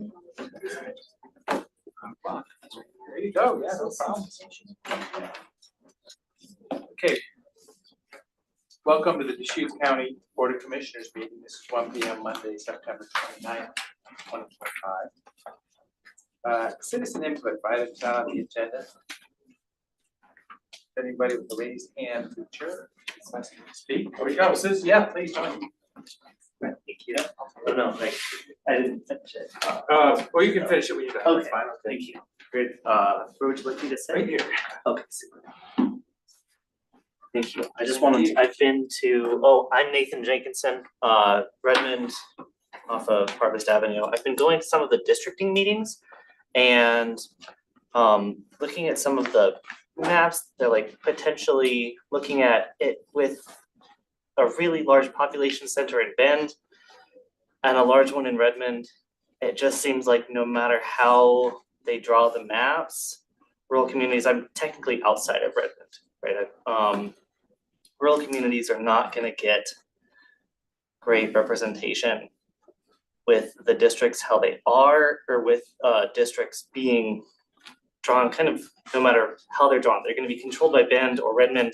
There you go. Yeah, no problem. Okay. Welcome to the Deschutes County Board of Commissioners meeting. This is 1 p.m. Monday, September 29th, 2025. Citizen input for items not on the agenda. Anybody with a raised hand to speak? Here we go. Sis, yeah, please join me. Thank you. Oh, no, thank you. I didn't finish it. Or you can finish it when you're done. Okay, That's fine. thank you. Great. Where would you like me to say? Right here. Okay, super. Thank you. I just wanted, I've been to, I'm Nathan Jenkinson, Redmond off of Harvest Avenue. I've been going to some of the districting meetings and looking at some of the maps. They're like potentially looking at it with a really large population center in Bend and a large one in Redmond. It just seems like no matter how they draw the maps, rural communities, I'm technically outside of Redmond, right? Rural communities are not going to get great representation with the districts how they are, or with districts being drawn kind of no matter how they're drawn. They're going to be controlled by Bend or Redmond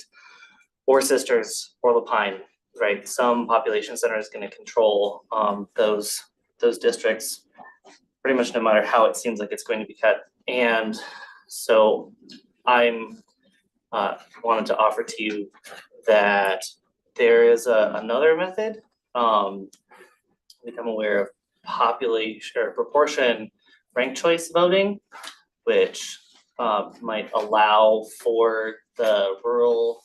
or Sisters or Lapine, right? Some population center is going to control those districts pretty much no matter how it seems like it's going to be cut. And so I'm wanted to offer to you that there is another method. Become aware of population or proportion ranked choice voting, which might allow for the rural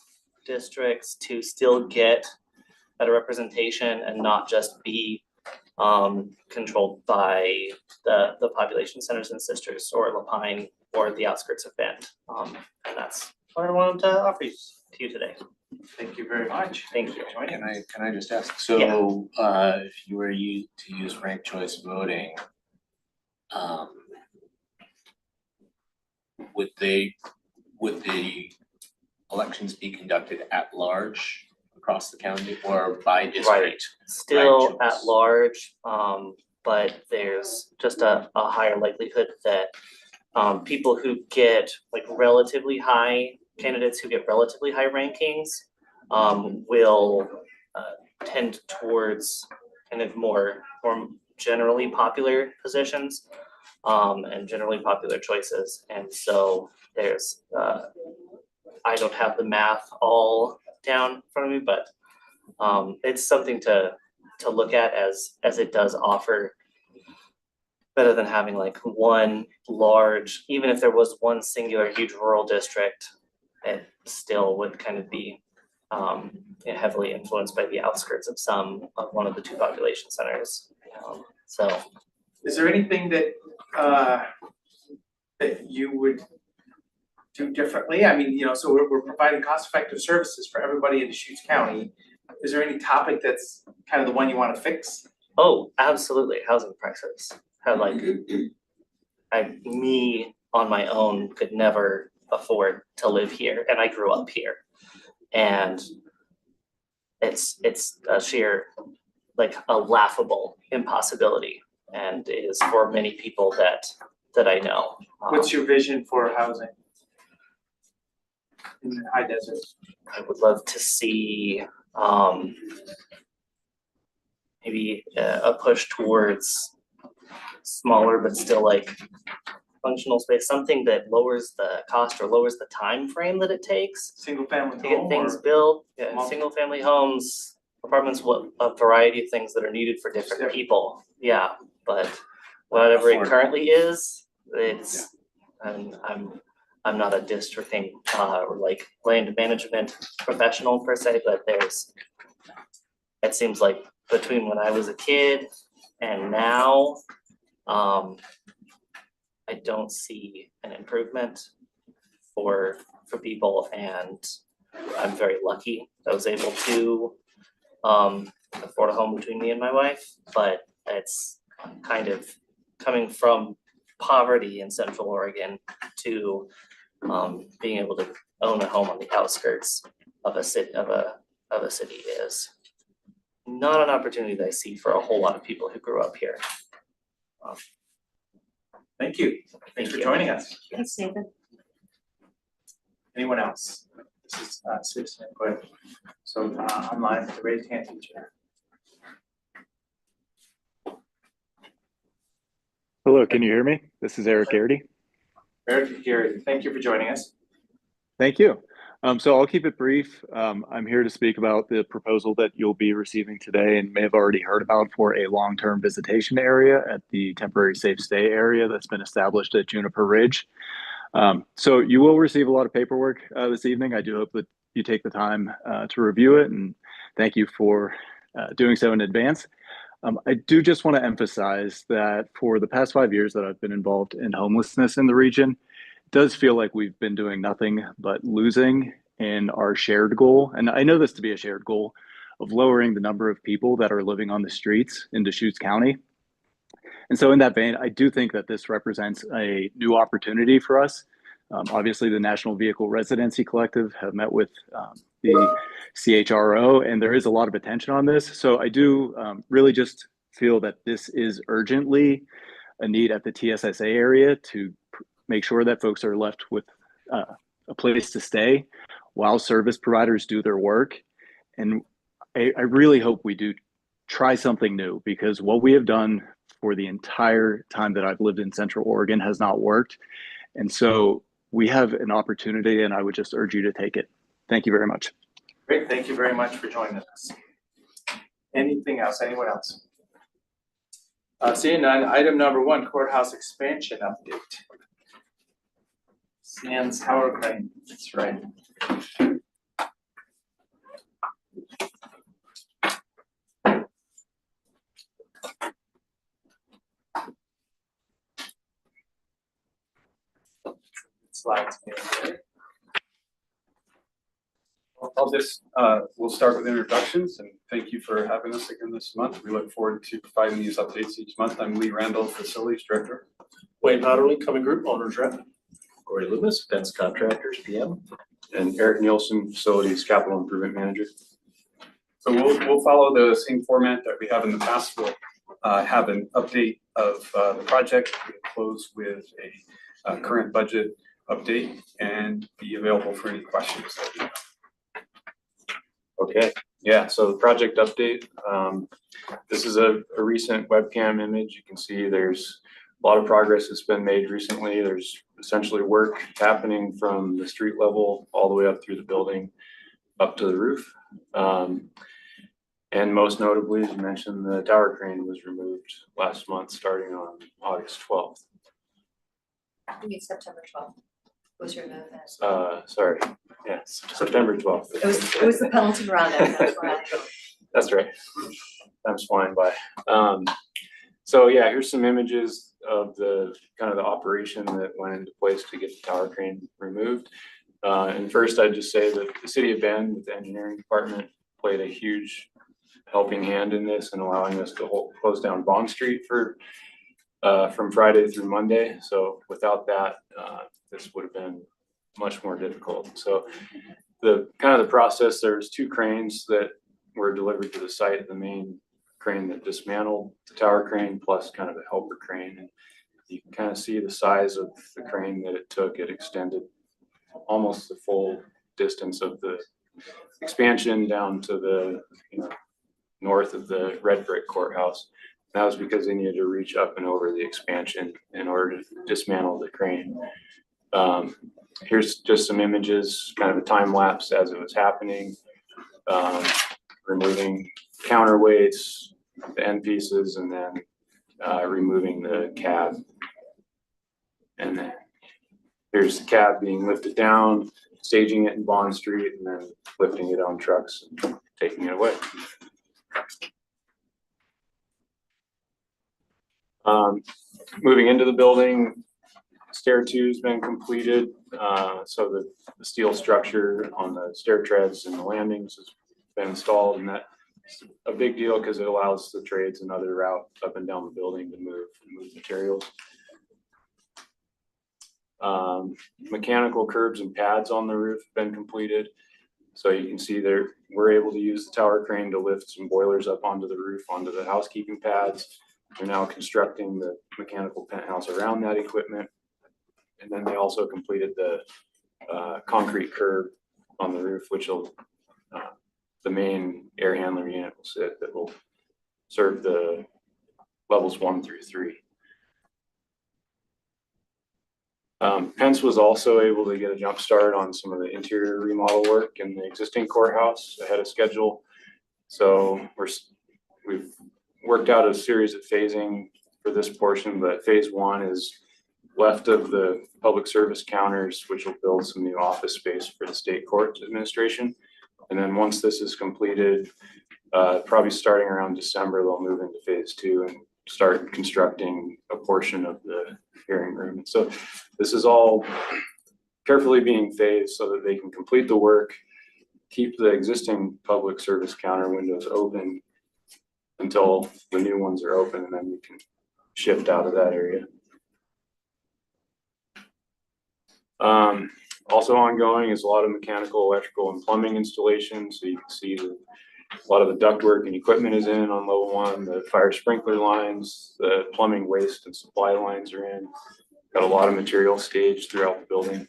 districts to still get better representation and not just be controlled by the population centers and Sisters or Lapine or the outskirts of Bend. And that's what I wanted to offer to you today. Thank you very much. Thank you. Joining. Can I just ask, so if you were to use ranked choice voting, would the elections be conducted at large across the county or by district? Right. Still Ranked choice. at large, but there's just a higher likelihood that people who get like relatively high candidates who get relatively high rankings will tend towards kind of more generally popular positions and generally popular choices. And so there's I don't have the math all down in front of me, but it's something to look at as it does offer better than having like one large, even if there was one singular huge rural district, it still would kind of be heavily influenced by the outskirts of one of the two population centers. So Is there anything that you would do differently? I mean, so we're providing cost-effective services for everybody in Deschutes County. Is there any topic that's kind of the one you want to fix? oh, absolutely, housing prices. How like me on my own could never afford to live here, and I grew up here, and it's a sheer like a laughable impossibility, and is for many people that I know. What's your vision for housing in the high desert? I would love to see maybe a push towards smaller but still like functional space, something that lowers the cost or lowers the time frame that it takes Single family to get home things or built. multi- Single family homes, apartments, a variety of things that are needed for different Different. people. Yeah, but whatever it Affordable. currently is, it's I'm not a districting or like land management professional per se, but it seems like between when I was a kid and now, I don't see an improvement for people, and I'm very lucky I was able to afford a home between me and my wife, but it's kind of coming from poverty in Central Oregon to being able to own a home on the outskirts of a city is not an opportunity that I see for a whole lot of people who grew up here. Thank you. Thanks for joining us. Thanks, Nathan. Anyone else? This is citizen input. So online, the raised hand feature. Hello, can you hear me? This is Eric Garrity. Eric, Gary, thank you for joining us. Thank you. So I'll keep it brief. I'm here to speak about the proposal that you'll be receiving today and may have already heard about for a long-term visitation area at the temporary safe stay area that's been established at Juniper Ridge. So you will receive a lot of paperwork this evening. I do hope that you take the time to review it, and thank you for doing so in advance. I do just want to emphasize that for the past 5 years that I've been involved in homelessness in the region, it does feel like we've been doing nothing but losing in our shared goal. And I know this to be a shared goal of lowering the number of people that are living on the streets in Deschutes County. And so in that vein, I do think that this represents a new opportunity for us. Obviously, the National Vehicle Residency Collective have met with the CHRO, and there is a lot of attention on this. So I do really just feel that this is urgently a need at the TSSA area to make sure that folks are left with a place to stay while service providers do their work. And I really hope we do try something new, because what we have done for the entire time that I've lived in Central Oregon has not worked. And so we have an opportunity, and I would just urge you to take it. Thank you very much. Great, thank you very much for joining us. Anything else, anyone else? Seeing none, item number 1, courthouse expansion update. Sans tower crane, that's right. Slides. We'll start with introductions, and thank you for having us again this month. We look forward to providing these updates each month. I'm Lee Randall, Facilities Director. Wayne Powderly, Coming Group Owners Rep. Corey Loomis, Fence Contractors PM. And Eric Nielsen, Facilities Capital Improvement Manager. So we'll follow the same format that we have in the past. We'll have an update of the project, we'll close with a current budget update, and be available for any questions that you have. Okay, yeah, so the project update, this is a recent webcam image. You can see there's a lot of progress that's been made recently. There's essentially work happening from the street level all the way up through the building, up to the roof. And most notably, as you mentioned, the tower crane was removed last month, starting on August 12th. You mean September 12th was removed. Sorry, yes, September 12th. It was the Pendleton Roundup, that's why. That's right. Time's flying by. So yeah, here's some images of the kind of the operation that went into place to get the tower crane removed. And first, I'd just say that the city of Bend, with the engineering department, played a huge helping hand in this and allowing us to close down Bond Street for from Friday through Monday. So without that, this would have been much more difficult. So the kind of the process, there's 2 cranes that were delivered to the site, the main crane that dismantled the tower crane, plus kind of a helper crane. And you can kind of see the size of the crane that it took. It extended almost the full distance of the expansion down to the north of the red brick courthouse. That was because they needed to reach up and over the expansion in order to dismantle the crane. Here's just some images, kind of a time lapse as it was happening, removing counterweights, the end pieces, and then removing the cab. And then here's the cab being lifted down, staging it in Bond Street, and then lifting it on trucks and taking it away. Moving into the building, stair 2 has been completed. So the steel structure on the stair treads and the landings has been installed, and that's a big deal because it allows the trades another route up and down the building to move materials. Mechanical curbs and pads on the roof have been completed. So you can see there, we're able to use the tower crane to lift some boilers up onto the roof, onto the housekeeping pads. They're now constructing the mechanical penthouse around that equipment. And then they also completed the concrete curb on the roof, which will, the main air handler unit will sit, that will serve the levels 1 through 3. Pence was also able to get a jump start on some of the interior remodel work in the existing courthouse ahead of schedule. So we've worked out a series of phasing for this portion, but phase 1 is left of the public service counters, which will build some new office space for the state court administration. And then once this is completed, probably starting around December, they'll move into phase 2 and start constructing a portion of the hearing room. And so this is all carefully being phased so that they can complete the work, keep the existing public service counter windows open until the new ones are open, and then we can shift out of that area. Also ongoing is a lot of mechanical, electrical, and plumbing installation. So you can see that a lot of the ductwork and equipment is in on level 1. The fire sprinkler lines, the plumbing waste and supply lines are in. Got a lot of material staged throughout the building.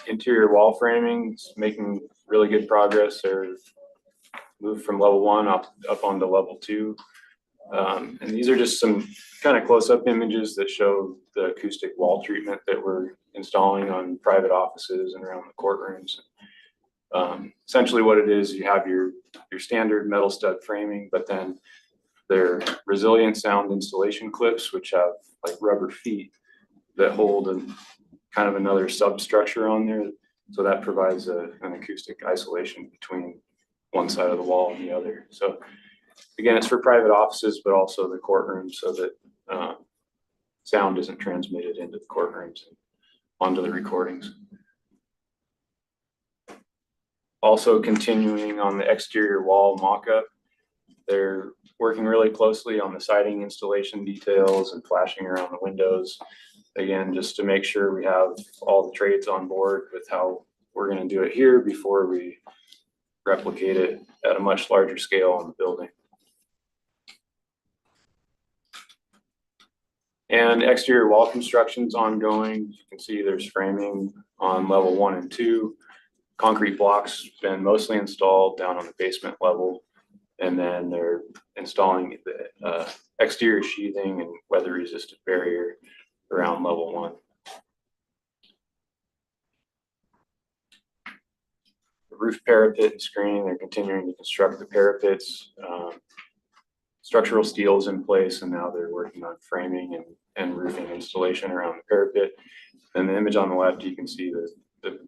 Interior wall framing is making really good progress. They're moved from level 1 up onto level 2. And these are just some kind of close-up images that show the acoustic wall treatment that we're installing on private offices and around the courtrooms. Essentially what it is, you have your standard metal stud framing, but then they're resilient sound insulation clips, which have like rubber feet that hold kind of another substructure on there. So that provides an acoustic isolation between one side of the wall and the other. So again, it's for private offices, but also the courtroom, so that sound isn't transmitted into the courtrooms and onto the recordings. Also continuing on the exterior wall mock-up, they're working really closely on the siding installation details and flashing around the windows. Again, just to make sure we have all the trades on board with how we're going to do it here before we replicate it at a much larger scale on the building. And exterior wall construction is ongoing. You can see there's framing on level 1 and 2. Concrete blocks been mostly installed down on the basement level, and then they're installing the exterior sheathing and weather resistant barrier around level 1. The roof parapet and screening, they're continuing to construct the parapets. Structural steel is in place, and now they're working on framing and roofing installation around the parapet. And the image on the left, you can see the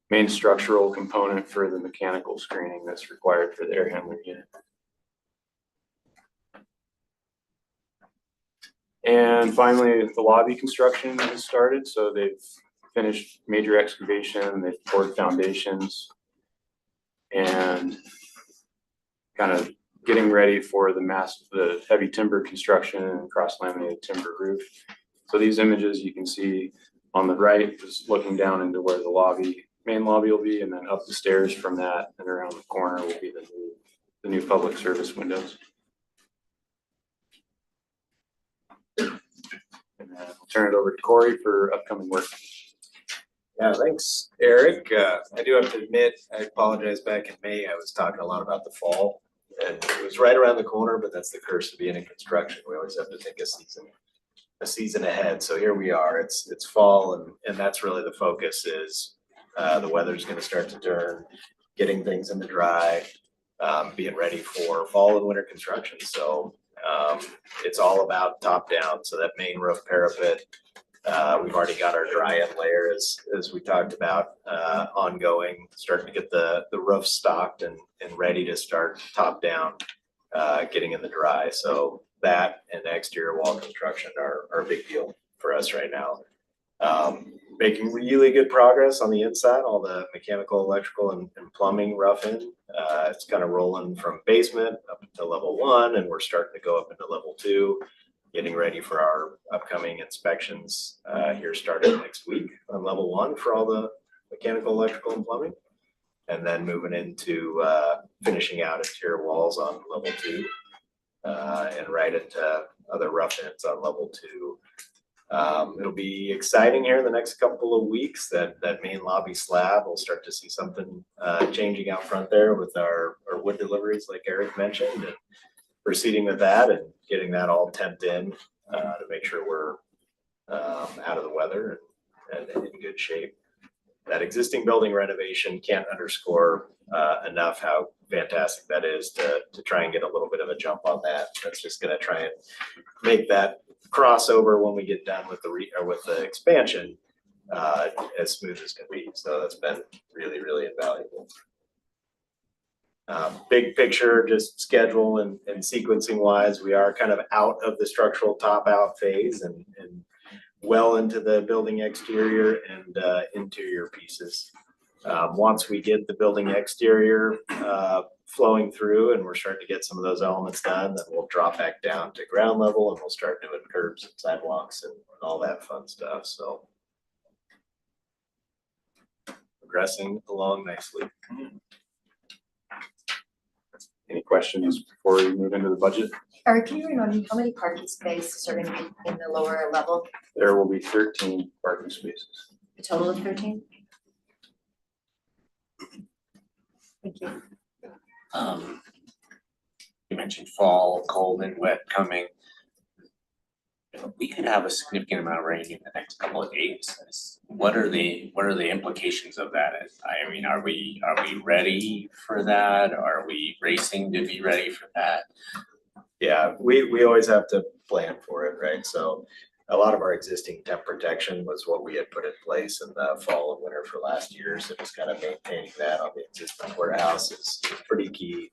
main structural component for the mechanical screening that's required for the air handler unit. And finally, the lobby construction has started. So they've finished major excavation, they've poured foundations, and kind of getting ready for the heavy timber construction and cross-laminated timber roof. So these images you can see on the right, just looking down into where the main lobby will be, and then up the stairs from that and around the corner will be the new public service windows. And then I'll turn it over to Corey for upcoming work. Yeah, thanks, Eric. I do have to admit, I apologize. Back in May, I was talking a lot about the fall, and it was right around the corner, but that's the curse of being in construction. We always have to think a season ahead. So here we are. It's fall, and that's really the focus is the weather's going to start to turn, getting things in the dry, being ready for fall and winter construction. So it's all about top down. So that main roof parapet, we've already got our dry end layer as we talked about ongoing, starting to get the roof stocked and ready to start top down, getting in the dry. So that and the exterior wall construction are a big deal for us right now. Making really good progress on the inside, all the mechanical, electrical, and plumbing roughing. It's kind of rolling from basement up to level 1, and we're starting to go up into level 2, getting ready for our upcoming inspections here starting next week on level 1 for all the mechanical, electrical, and plumbing. And then moving into finishing out exterior walls on level 2. and right into other rough ends on level 2. It'll be exciting here in the next couple of weeks that main lobby slab, we'll start to see something changing out front there with our wood deliveries like Eric mentioned, and proceeding with that and getting that all temped in to make sure we're out of the weather and in good shape. That existing building renovation can't underscore enough how fantastic that is to try and get a little bit of a jump on that. That's just gonna try and make that crossover when we get done with the expansion as smooth as can be. So that's been really, really invaluable. Big picture, just schedule and sequencing wise, we are kind of out of the structural top out phase and well into the building exterior and interior pieces. Once we get the building exterior flowing through and we're starting to get some of those elements done, then we'll drop back down to ground level and we'll start doing curbs and sidewalks and all that fun stuff. So progressing along nicely. Any questions before we move into the budget? Eric, can you remind me how many parking spaces are gonna be in the lower level? There will be 13 parking spaces. A total of 13? Thank you. You mentioned fall, cold and wet coming. We could have a significant amount of rain in the next couple of days. What are the implications of that? I mean, are we ready for that? Are we racing to be ready for that? Yeah, we always have to plan for it, right? So a lot of our existing temp protection was what we had put in place in the fall and winter for last year. So just kind of maintaining that on the existing warehouse is pretty key.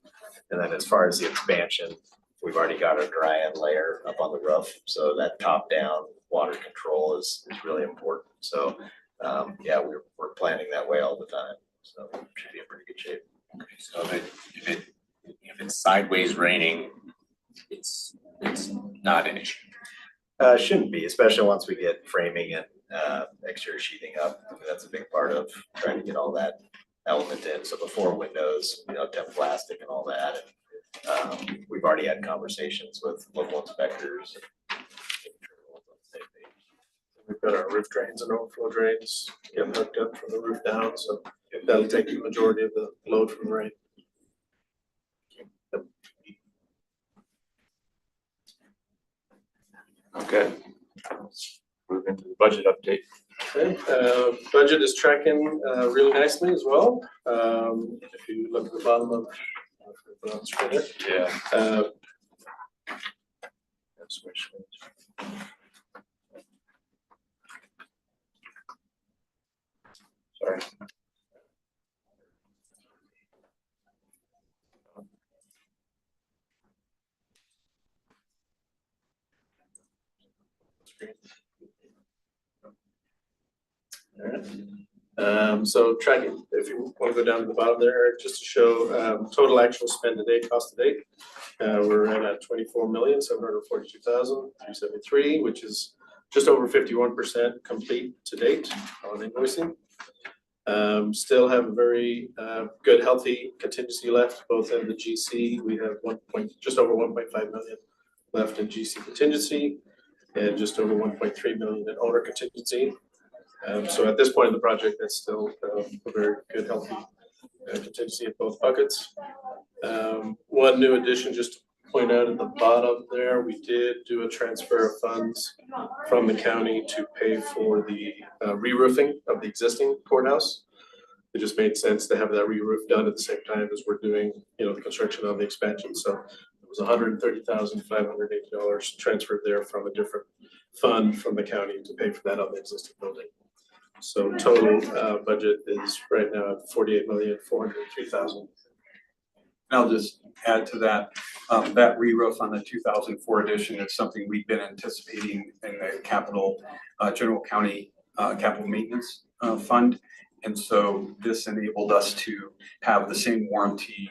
And then as far as the expansion, we've already got our dry end layer up on the roof. So that top down water control is really important. So yeah, we're planning that way all the time. So we should be in pretty good shape. Okay, so if it's sideways raining, it's not an issue. Shouldn't be, especially once we get framing and exterior sheathing up. I mean, that's a big part of trying to get all that element in. So before windows, temp plastic and all that. And, we've already had conversations with local inspectors. We've got our roof drains and overflow drains getting hooked up from the roof down, so that'll take the majority of the load from the rain. Okay. Move into the budget update. Okay, budget is tracking really nicely as well. If you look at the bottom of on the screen there. Yeah. Switch. Sorry. Alright, so tracking, if you want to go down to the bottom there, just to show total actual spend to date, cost to date. We're at 24,742,373, which is just over 51% complete to date on invoicing. Still have a very good, healthy contingency left, both in the GC. We have just over 1.5 million left in GC contingency and just over 1.3 million in owner contingency. So at this point in the project, that's still a very good, healthy contingency in both buckets. One new addition, just to point out at the bottom there, we did do a transfer of funds from the county to pay for the re-roofing of the existing courthouse. It just made sense to have that re-roof done at the same time as we're doing, the construction on the expansion. So it was $130,580 transferred there from a different fund from the county to pay for that on the existing building. So total budget is right now at 48,403,000. I'll just add to that, that re-roof on the 2004 edition is something we've been anticipating in the general county capital maintenance fund. And so this enabled us to have the same warranty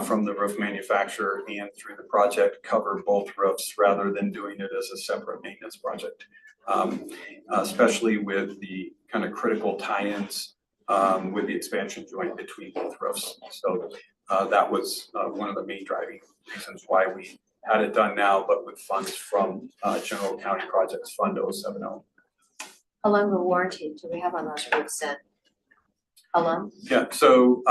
from the roof manufacturer and through the project cover both roofs rather than doing it as a separate maintenance project. Especially with the kind of critical tie-ins with the expansion joint between both roofs. So that was one of the main driving reasons why we had it done now, but with funds from General County Projects Fund 070. How long of a warranty do we have on those roofs then? How long? Yeah, so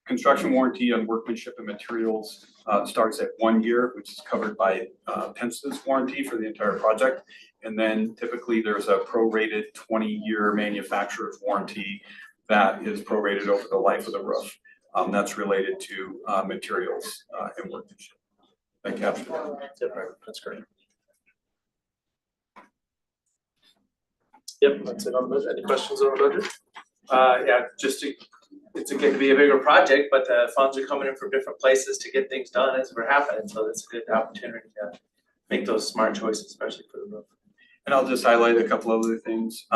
construction warranty on workmanship and materials starts at 1 year, which is covered by Pence's warranty for the entire project. And then typically there's a prorated 20-year manufacturer's warranty that is prorated over the life of the roof. That's related to materials and workmanship. That captures that. That's great. Yep, that's it on the budget. Any questions on the budget? Yeah, it's going to be a bigger project, but the funds are coming in from different places to get things done as we're happening, so that's a good opportunity to make those smart choices, especially for the roof. And I'll just highlight a couple other things.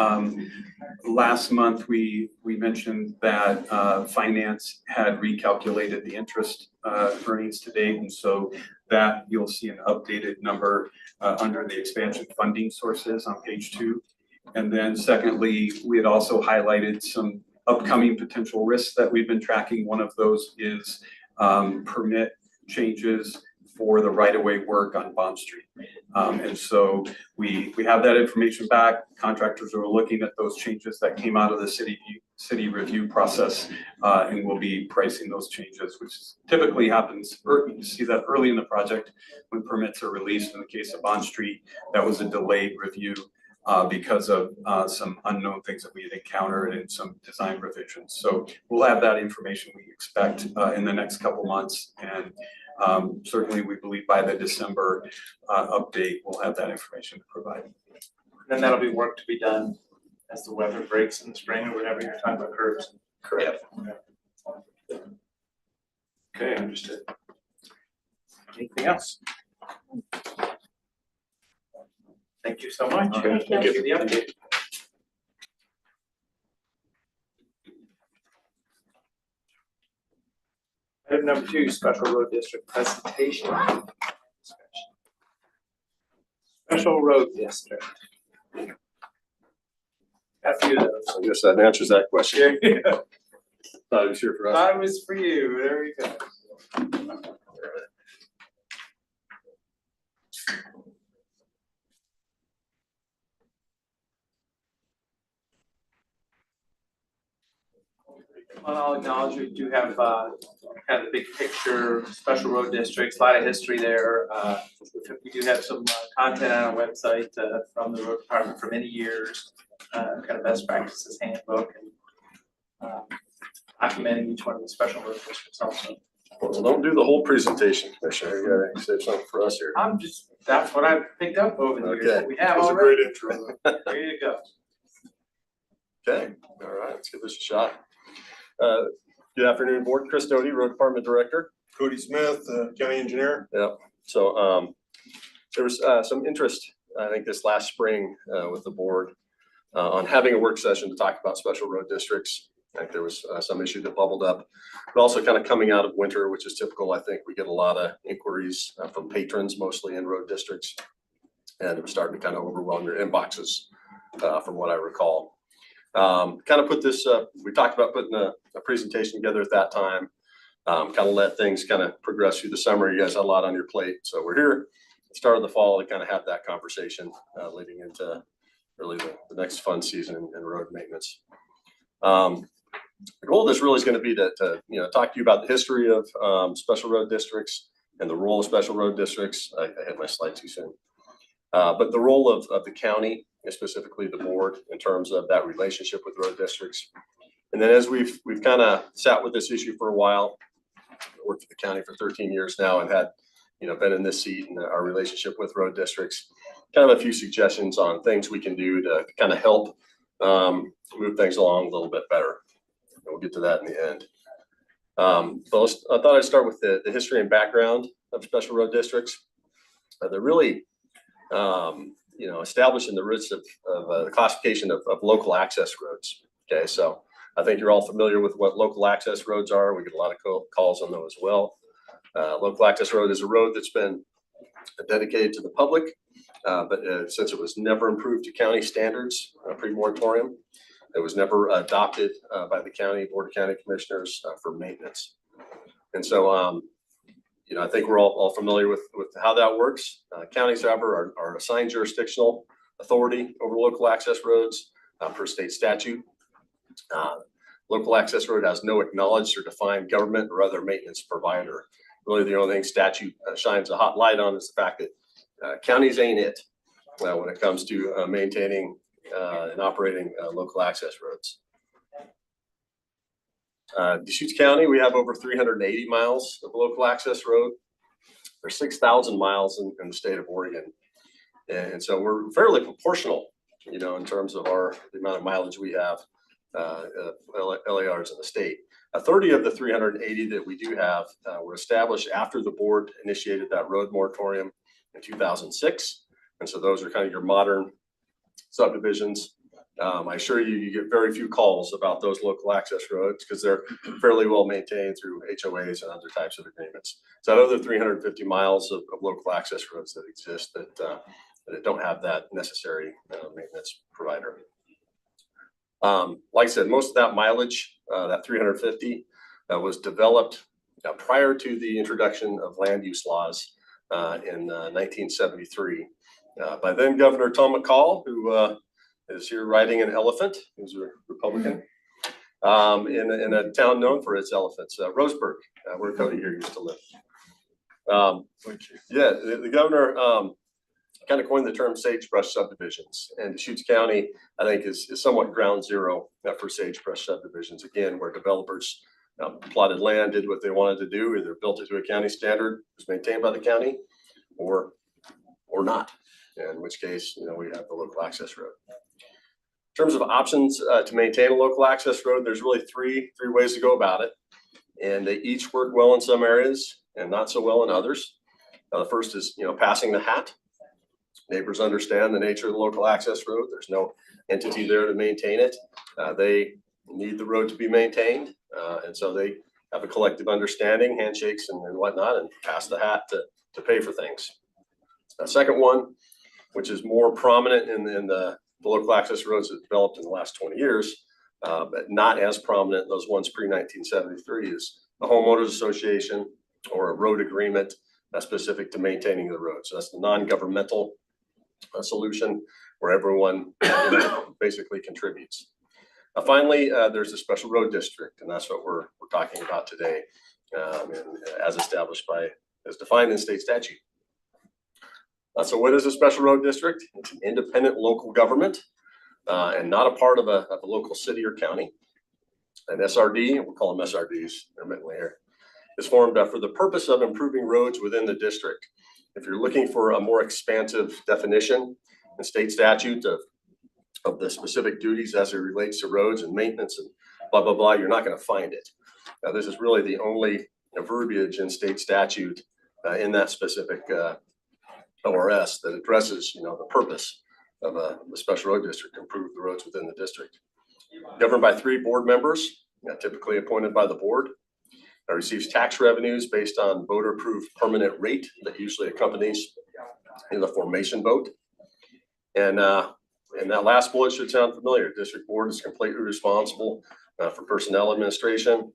Last month, we mentioned that finance had recalculated the interest earnings to date. And so that you'll see an updated number under the expansion funding sources on page 2. And then secondly, we had also highlighted some upcoming potential risks that we've been tracking. One of those is permit changes for the right-of-way work on Bond Street. And so we have that information back. Contractors are looking at those changes that came out of the city review process, and we'll be pricing those changes, which typically happens, you see that early in the project when permits are released. In the case of Bond Street, that was a delayed review because of some unknown things that we had encountered and some design revisions. So we'll have that information we expect in the next couple months. And certainly we believe by the December update, we'll have that information to provide. Then that'll be work to be done as the weather breaks in the spring or whatever you're talking about curves. Correct. Okay, understood. Anything else? Thank you so much. Okay, Thank you for the update. Item number 2, Special Road District presentation. Special Road District. Got a few of those. I guess that answers that question. Yeah. Thought it was here for us. Thought it was for you. There we go. Well, I'll acknowledge we do have kind of the big picture, special road districts, a lot of history there. We do have some content on our website from the road department for many years, kind of best practices handbook and documenting each one of the special road districts also. Well, don't do the whole presentation, Commissioner. You gotta save something for us here. That's what I've picked up over the years. Okay. What we have That was a already. great intro. There you go. Okay, all right, let's give this a shot. Good afternoon, Board. Chris Doty, Road Department Director. Cody Smith, County Engineer. Yep. So there was some interest, I think, this last spring with the board on having a work session to talk about special road districts. I think there was some issue that bubbled up, but also kind of coming out of winter, which is typical. I think we get a lot of inquiries from patrons, mostly in road districts, and it was starting to kind of overwhelm your inboxes from what I recall. Kind of put this, we talked about putting a presentation together at that time, kind of let things kind of progress through the summer. You guys had a lot on your plate. So we're here at the start of the fall to kind of have that conversation leading into really the next fun season in road maintenance. The goal of this really is going to be to talk to you about the history of special road districts and the role of special road districts. I had my slide too soon. But the role of the county, and specifically the board, in terms of that relationship with road districts. And then as we've kind of sat with this issue for a while, worked for the county for 13 years now and had, been in this seat and our relationship with road districts, kind of a few suggestions on things we can do to kind of help move things along a little bit better. And we'll get to that in the end. But I thought I'd start with the history and background of special road districts. They're really establishing the roots of the classification of local access roads. Okay, so I think you're all familiar with what local access roads are. We get a lot of calls on those as well. Local access road is a road that's been dedicated to the public, but since it was never improved to county standards pre-moratorium, it was never adopted by the county board of county commissioners for maintenance. And so, You know, I think we're all familiar with how that works. Counties, however, are assigned jurisdictional authority over local access roads per state statute. Local access road has no acknowledged or defined government or other maintenance provider. Really, the only thing statute shines a hot light on is the fact that counties ain't it when it comes to maintaining and operating local access roads. Deschutes County, we have over 380 miles of local access road. There's 6,000 miles in the state of Oregon. And so we're fairly proportional, you know, in terms of the amount of mileage we have, LARs in the state. 30 of the 380 that we do have were established after the board initiated that road moratorium in 2006. And so those are kind of your modern subdivisions. I assure you, you get very few calls about those local access roads because they're fairly well maintained through HOAs and other types of agreements. So that other 350 miles of local access roads that exist that don't have that necessary maintenance provider. Like I said, most of that mileage, that 350, was developed prior to the introduction of land use laws in 1973 by then Governor Tom McCall, who is here riding an elephant. He's a Republican in a town known for its elephants, Roseburg, where Cody here used to live. Yeah, the governor kind of coined the term sagebrush subdivisions, and Deschutes County, I think, is somewhat ground zero for sagebrush subdivisions. Again, where developers plotted land, did what they wanted to do, either built it to a county standard, was maintained by the county, or not. In which case, you know, we have the local access road. In terms of options to maintain a local access road, there's really three ways to go about it, and they each work well in some areas and not so well in others. The first is, you know, passing the hat. Neighbors understand the nature of the local access road. There's no entity there to maintain it. They need the road to be maintained, and so they have a collective understanding, handshakes and whatnot, and pass the hat to pay for things. The second one, which is more prominent in the local access roads that developed in the last 20 years, but not as prominent in those ones pre-1973, is the homeowners association or a road agreement specific to maintaining the road. So that's the non-governmental solution where everyone basically contributes. Finally, there's a special road district, and that's what we're talking about today, as established as defined in state statute. So what is a special road district? It's an independent local government and not a part of a local city or county. An SRD, we'll call them SRDs intermittently here, is formed for the purpose of improving roads within the district. If you're looking for a more expansive definition in state statute of the specific duties as it relates to roads and maintenance and blah, blah, blah, you're not going to find it. Now, this is really the only verbiage in state statute in that specific ORS that addresses, you know, the purpose of a special road district to improve the roads within the district. Governed by 3 board members, typically appointed by the board. It receives tax revenues based on voter-approved permanent rate that usually accompanies in the formation vote. And that last bullet should sound familiar. District board is completely responsible for personnel administration,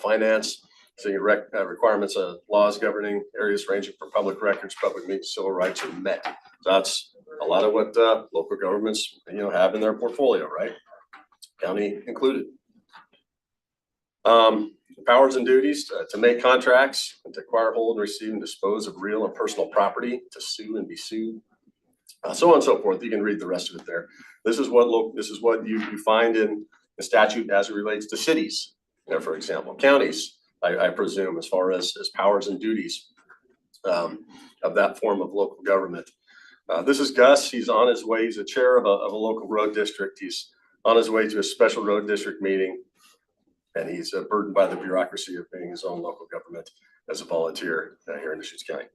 finance, so your requirements of laws governing areas ranging from public records, public meetings, civil rights are met. So that's a lot of what local governments, you know, have in their portfolio, right? County included. Powers and duties to make contracts and to acquire, hold, and receive and dispose of real and personal property, to sue and be sued, so on and so forth. You can read the rest of it there. This is what you find in the statute as it relates to cities, you know, for example, counties. I presume, as far as powers and duties of that form of local government. This is Gus. He's on his way. He's a chair of a local road district. He's on his way to a special road district meeting, and he's burdened by the bureaucracy of being his own local government as a volunteer here in Deschutes County.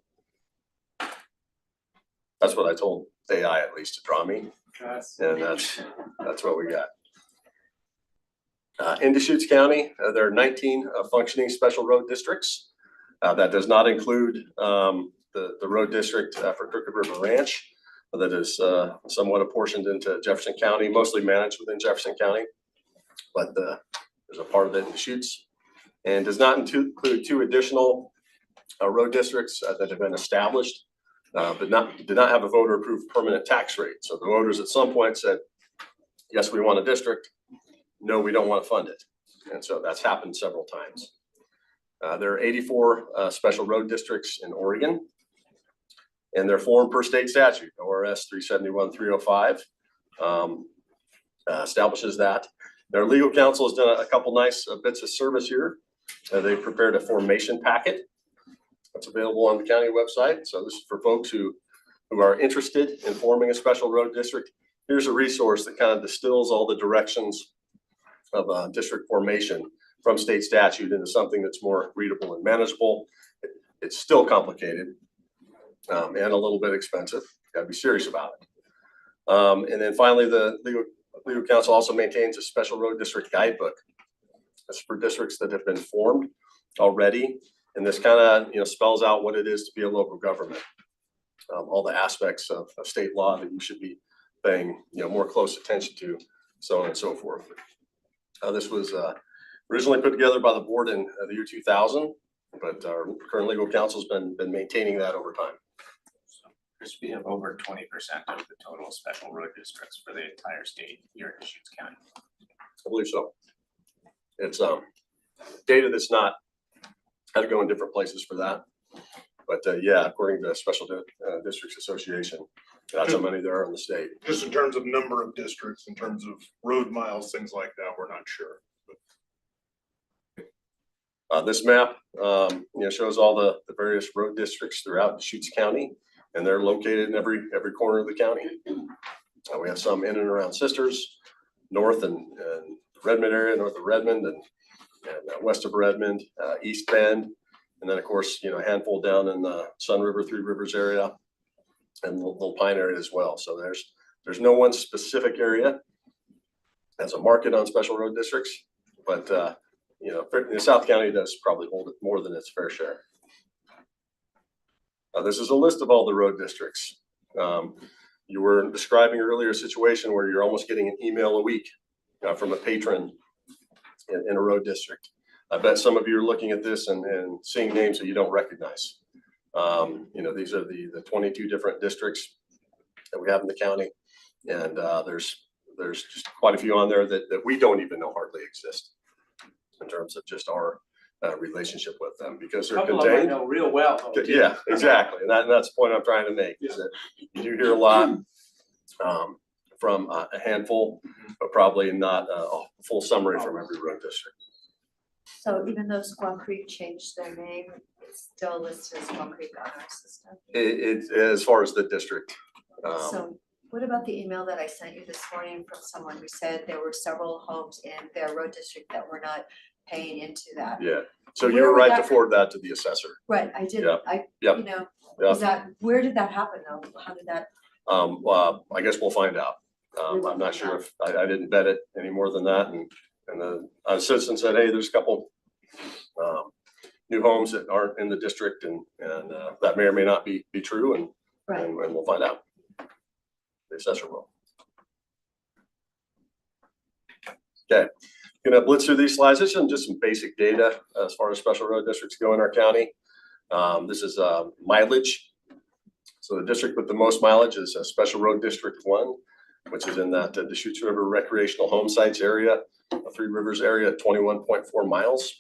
That's what I told AI, at least, to draw me, and that's what we got. In Deschutes County, there are 19 functioning special road districts. That does not include the road district for Crooked River Ranch that is somewhat apportioned into Jefferson County, mostly managed within Jefferson County, but there's a part of it in Deschutes, and does not include 2 additional road districts that have been established, but did not have a voter approved permanent tax rate. So the voters at some point said, yes, we want a district. No, we don't want to fund it. And so that's happened several times. There are 84 special road districts in Oregon, and they're formed per state statute. ORS 371-305 establishes that. Their legal counsel has done a couple nice bits of service here. They've prepared a formation packet that's available on the county website. So this is for folks who are interested in forming a special road district. Here's a resource that kind of distills all the directions of district formation from state statute into something that's more readable and manageable. It's still complicated and a little bit expensive. Gotta be serious about it. And then finally, the legal counsel also maintains a special road district guidebook. That's for districts that have been formed already. And this kind of spells out what it is to be a local government. All the aspects of state law that you should be paying more close attention to, so on and so forth. This was originally put together by the board in the year 2000, but our current legal counsel's been maintaining that over time. Chris, we have over 20% of the total special road districts for the entire state here in Deschutes County. I believe so. It's data that's not had to go in different places for that. But yeah, according to the Special Districts Association, that's how many there are in the state. Just in terms of number of districts, in terms of road miles, things like that, we're not sure. This map shows all the various road districts throughout Deschutes County, and they're located in every corner of the county. We have some in and around Sisters, north and Redmond area, north of Redmond, and west of Redmond, East Bend, and then of course a handful down in the Sun River, Three Rivers area, and Little Pine area as well. So there's no one specific area as a market on special road districts, but South County does probably hold it more than its fair share. This is a list of all the road districts. You were describing earlier a situation where you're almost getting an email a week from a patron in a road district. I bet some of you are looking at this and seeing names that you don't recognize. These are the 22 different districts that we have in the county, and there's just quite a few on there that we don't even know hardly exist in terms of just our relationship with them, because they're Couple of them I contained. know real well. though, too. Yeah, exactly. And that's the point I'm trying to make, is that you do hear a lot from a handful, but probably not a full summary from every road district. So even though Squaw Creek changed their name, it's still listed as Squaw Creek on our system. It as far as the district. So what about the email that I sent you this morning from someone who said there were several homes in their road district that were not paying into that? Yeah, so you Where were would right to that- forward that to the assessor. Right, I did, Yeah. Yep. Yeah. Is that, where did that happen though? How did that? Well, I guess we'll find out. I'm not sure if, I didn't vet it any more than that, and the citizen said, hey, there's a couple new homes that aren't in the district, and that may or may not be true, and Right. we'll find out. The assessor will. Okay, gonna blitz through these slides. This is just some basic data as far as special road districts go in our county. This is mileage. So the district with the most mileage is Special Road District 1, which is in that Deschutes River Recreational Home Sites area, Three Rivers area, 21.4 miles.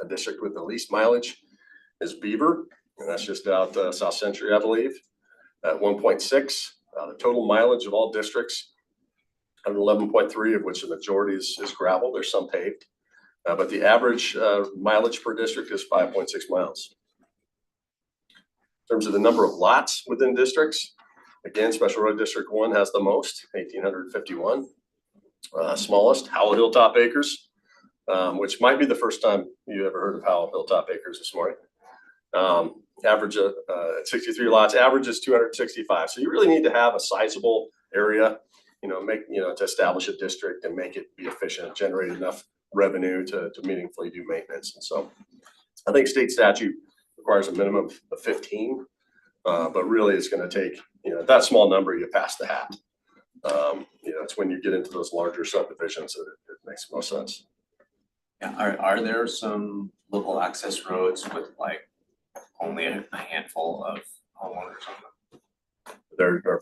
A district with the least mileage is Beaver, and that's just out South Century, I believe, at 1.6. The total mileage of all districts, 111.3, of which the majority is gravel. There's some paved, but the average mileage per district is 5.6 miles. In terms of the number of lots within districts, again, Special Road District 1 has the most, 1,851. Smallest, Howell Hilltop Acres, which might be the first time you ever heard of Howell Hilltop Acres this morning. Average at 63 lots, average is 265. So you really need to have a sizable area, to establish a district and make it be efficient, generate enough revenue to meaningfully do maintenance. And so I think state statute requires a minimum of 15, but really it's going to take, that small number, you pass the hat. It's when you get into those larger subdivisions that it makes most sense. Yeah, are there some local access roads with like only a handful of homeowners on them. There are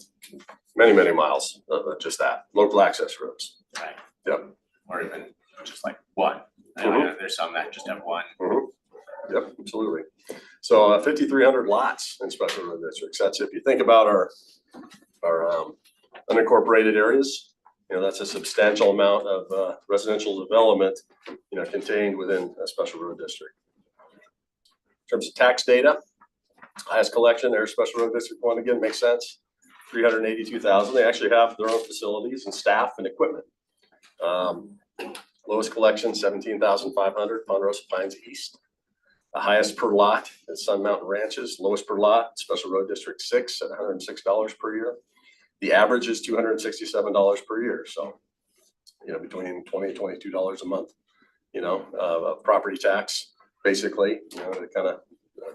many, many miles of just that, local access roads. Right. Yep. Or even just like one. I know there's some that just have one. Yep, absolutely. So 5,300 lots in special road districts. That's if you think about our unincorporated areas, that's a substantial amount of residential development, contained within a special road district. In terms of tax data, highest collection, there's special road district one again, makes sense. 382,000. They actually have their own facilities and staff and equipment. Lowest collection, 17,500, Ponderosa Pines East. The highest per lot is Sun Mountain Ranches, lowest per lot, Special Road District 6 at $106 per year. The average is $267 per year. So, between $20 and $22 a month, property tax, basically, to kind of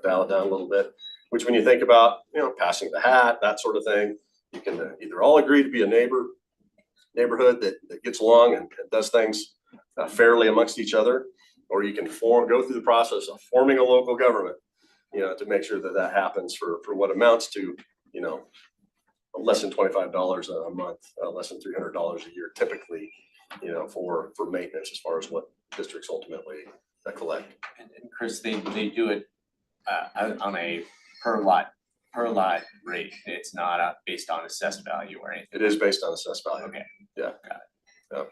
dial it down a little bit, which when you think about, passing the hat, that sort of thing, you can either all agree to be a neighborhood that gets along and does things fairly amongst each other, or you can go through the process of forming a local government, to make sure that happens for what amounts to, less than $25 a month, less than $300 a year, typically, for maintenance as far as what districts ultimately collect. And Chris, they do it on a per lot rate. It's not based on assessed value or anything. It is based on assessed value. Okay. Yeah. Got it. Yeah.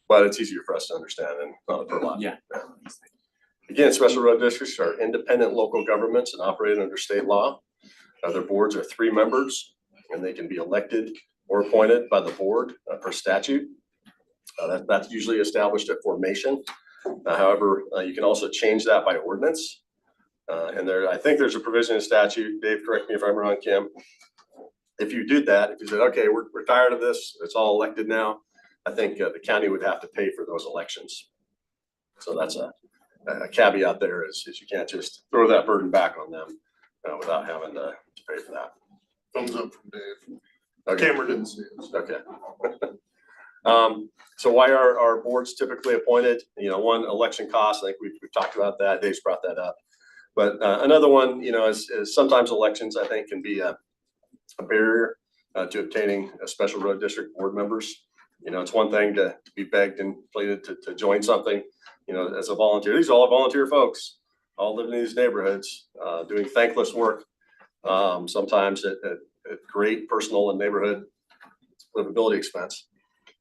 But it's easier for us to understand than on a per lot. Yeah. Again, special road districts are independent local governments and operate under state law. Their boards are 3 members, and they can be elected or appointed by the board per statute. That's usually established at formation. However, you can also change that by ordinance. And I think there's a provision in statute, Dave, correct me if I'm wrong, Kim. If you did that, if you said, okay, we're tired of this, it's all elected now, I think the county would have to pay for those elections. So that's a caveat there is you can't just throw that burden back on them without having to pay for that. Thumbs up from Dave. Okay. Camera didn't see it. Okay. So why are our boards typically appointed? One, election costs. I think we've talked about that. Dave's brought that up. But another one, is sometimes elections, I think, can be a barrier to obtaining a special road district board members. It's one thing to be begged and pleaded to join something, as a volunteer. These are all volunteer folks, all living in these neighborhoods, doing thankless work, sometimes at great personal and neighborhood livability expense.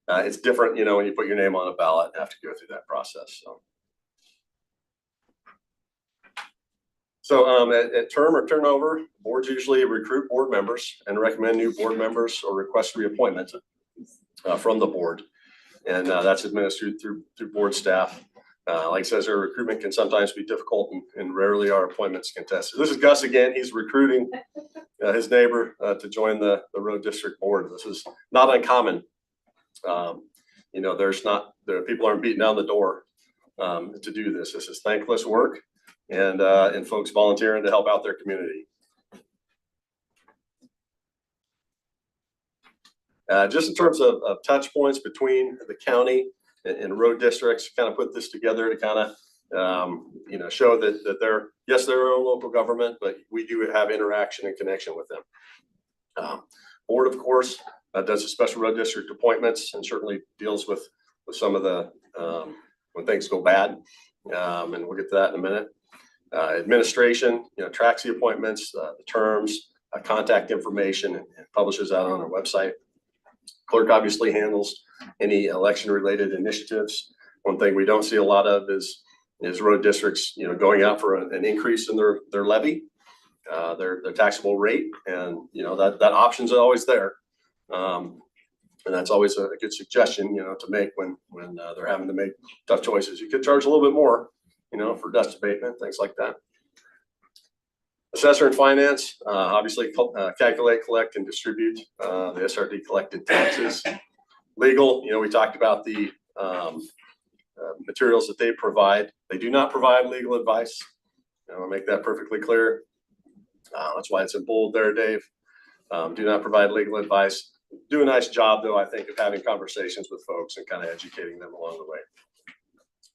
It's different, when you put your name on a ballot and have to go through that process. So at term or turnover, boards usually recruit board members and recommend new board members or request reappointment from the board. And that's administered through board staff. Like I says, our recruitment can sometimes be difficult and rarely are appointments contested. This is Gus again. He's recruiting his neighbor to join the road district board. This is not uncommon. People aren't beating down the door to do this. This is thankless work and folks volunteering to help out their community. Just in terms of touch points between the county and road districts, kind of put this together to kind of, show that they're their own local government, but we do have interaction and connection with them. Board, of course, does the special road district appointments and certainly deals with some of the, when things go bad. And we'll get to that in a minute. Administration, tracks the appointments, the terms, contact information, and publishes that on our website. Clerk obviously handles any election related initiatives. One thing we don't see a lot of is road districts, going out for an increase in their levy, their taxable rate. And, that option's always there. And that's always a good suggestion, to make when they're having to make tough choices. You could charge a little bit more, for dust abatement, things like that. Assessor and finance, obviously calculate, collect, and distribute the SRD collected taxes. Legal, we talked about the materials that they provide. They do not provide legal advice. I'll make that perfectly clear. That's why it's in bold there, Dave. Do not provide legal advice. Do a nice job, though, I think, of having conversations with folks and kind of educating them along the way.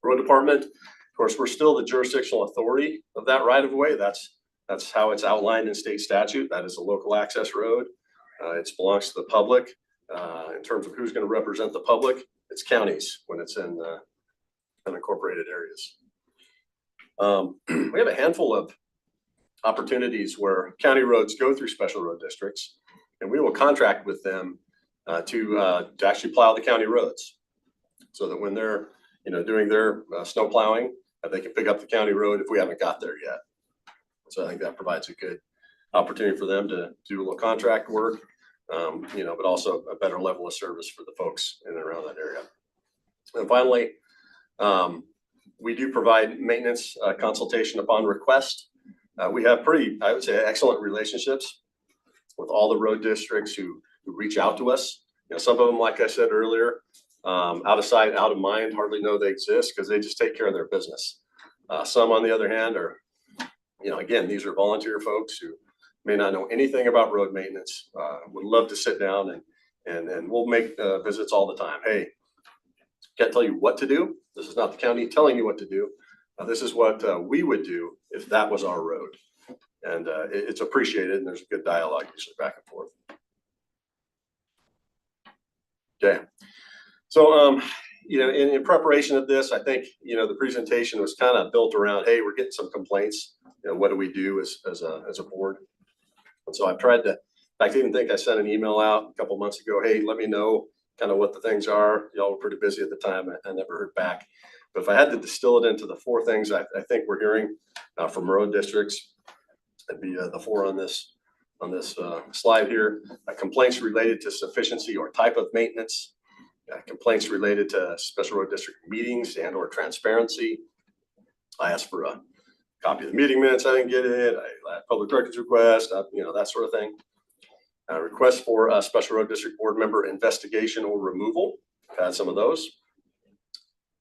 Road department Of course, we're still the jurisdictional authority of that right of way. That's how it's outlined in state statute. That is a local access road. It belongs to the public. In terms of who's going to represent the public, it's counties when it's in unincorporated areas. We have a handful of opportunities where county roads go through special road districts, and we will contract with them to actually plow the county roads, so that when they're doing their snow plowing, they can pick up the county road if we haven't got there yet. So I think that provides a good opportunity for them to do a little contract work, but also a better level of service for the folks in and around that area. And finally, we do provide maintenance consultation upon request. We have pretty, I would say, excellent relationships with all the road districts who reach out to us. Some of them, like I said earlier, out of sight, out of mind, hardly know they exist because they just take care of their business. Some, on the other hand, are, again, these are volunteer folks who may not know anything about road maintenance, would love to sit down and we'll make visits all the time. Hey, can't tell you what to do. This is not the county telling you what to do. This is what we would do if that was our road. And it's appreciated, and there's a good dialogue usually back and forth. Okay. So, in preparation of this, I think, the presentation was kind of built around, hey, we're getting some complaints. What do we do as a board? And so I've tried to, in fact, I even think I sent an email out a couple months ago. Hey, let me know kind of what the things are. Y'all were pretty busy at the time. I never heard back. But if I had to distill it into the 4 things I think we're hearing from road districts, it'd be the 4 on this slide here. Complaints related to sufficiency or type of maintenance. Complaints related to special road district meetings and or transparency. I asked for a copy of the meeting minutes. I didn't get it. I had public records request, that sort of thing. Request for a special road district board member investigation or removal. I've had some of those.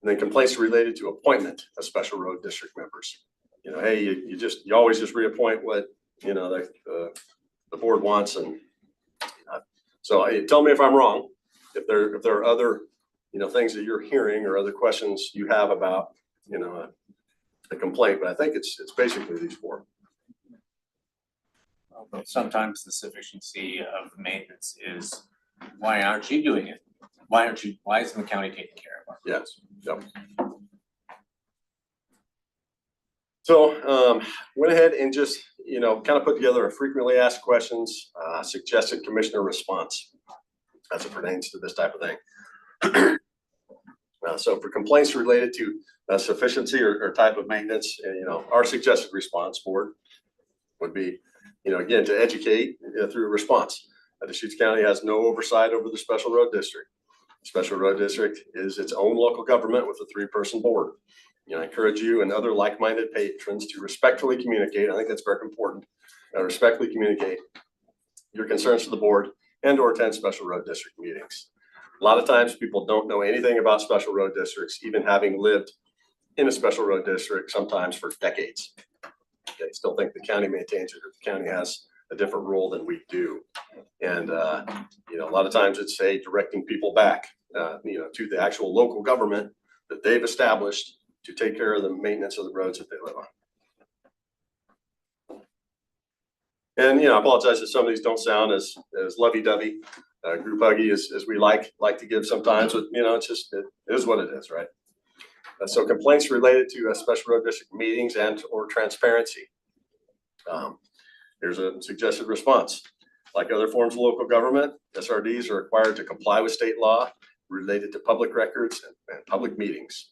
And then complaints related to appointment of special road district members. Hey, you always just reappoint what the board wants, and so tell me if I'm wrong. If there are other things that you're hearing or other questions you have about a complaint, but I think it's basically these 4. But sometimes the sufficiency of maintenance is, why aren't you doing it? Why isn't the county taking care of it? Yes. Yep. So went ahead and just kind of put together a frequently asked questions, suggested commissioner response as it pertains to this type of thing. So for complaints related to sufficiency or type of maintenance, our suggested response board would be, again, to educate through a response. Deschutes County has no oversight over the special road district. The special road district is its own local government with a 3-person board. I encourage you and other like-minded patrons to respectfully communicate. I think that's very important. Respectfully communicate your concerns to the board and or attend special road district meetings. A lot of times people don't know anything about special road districts, even having lived in a special road district sometimes for decades. They still think the county maintains it, or the county has a different role than we do. And, a lot of times it's directing people back, to the actual local government that they've established to take care of the maintenance of the roads that they live on. And, I apologize if some of these don't sound as lovey-dovey, group huggy as we like to give sometimes, but, it's just, it is what it is, right? So complaints related to special road district meetings and or transparency. Here's a suggested response. Like other forms of local government, SRDs are required to comply with state law related to public records and public meetings.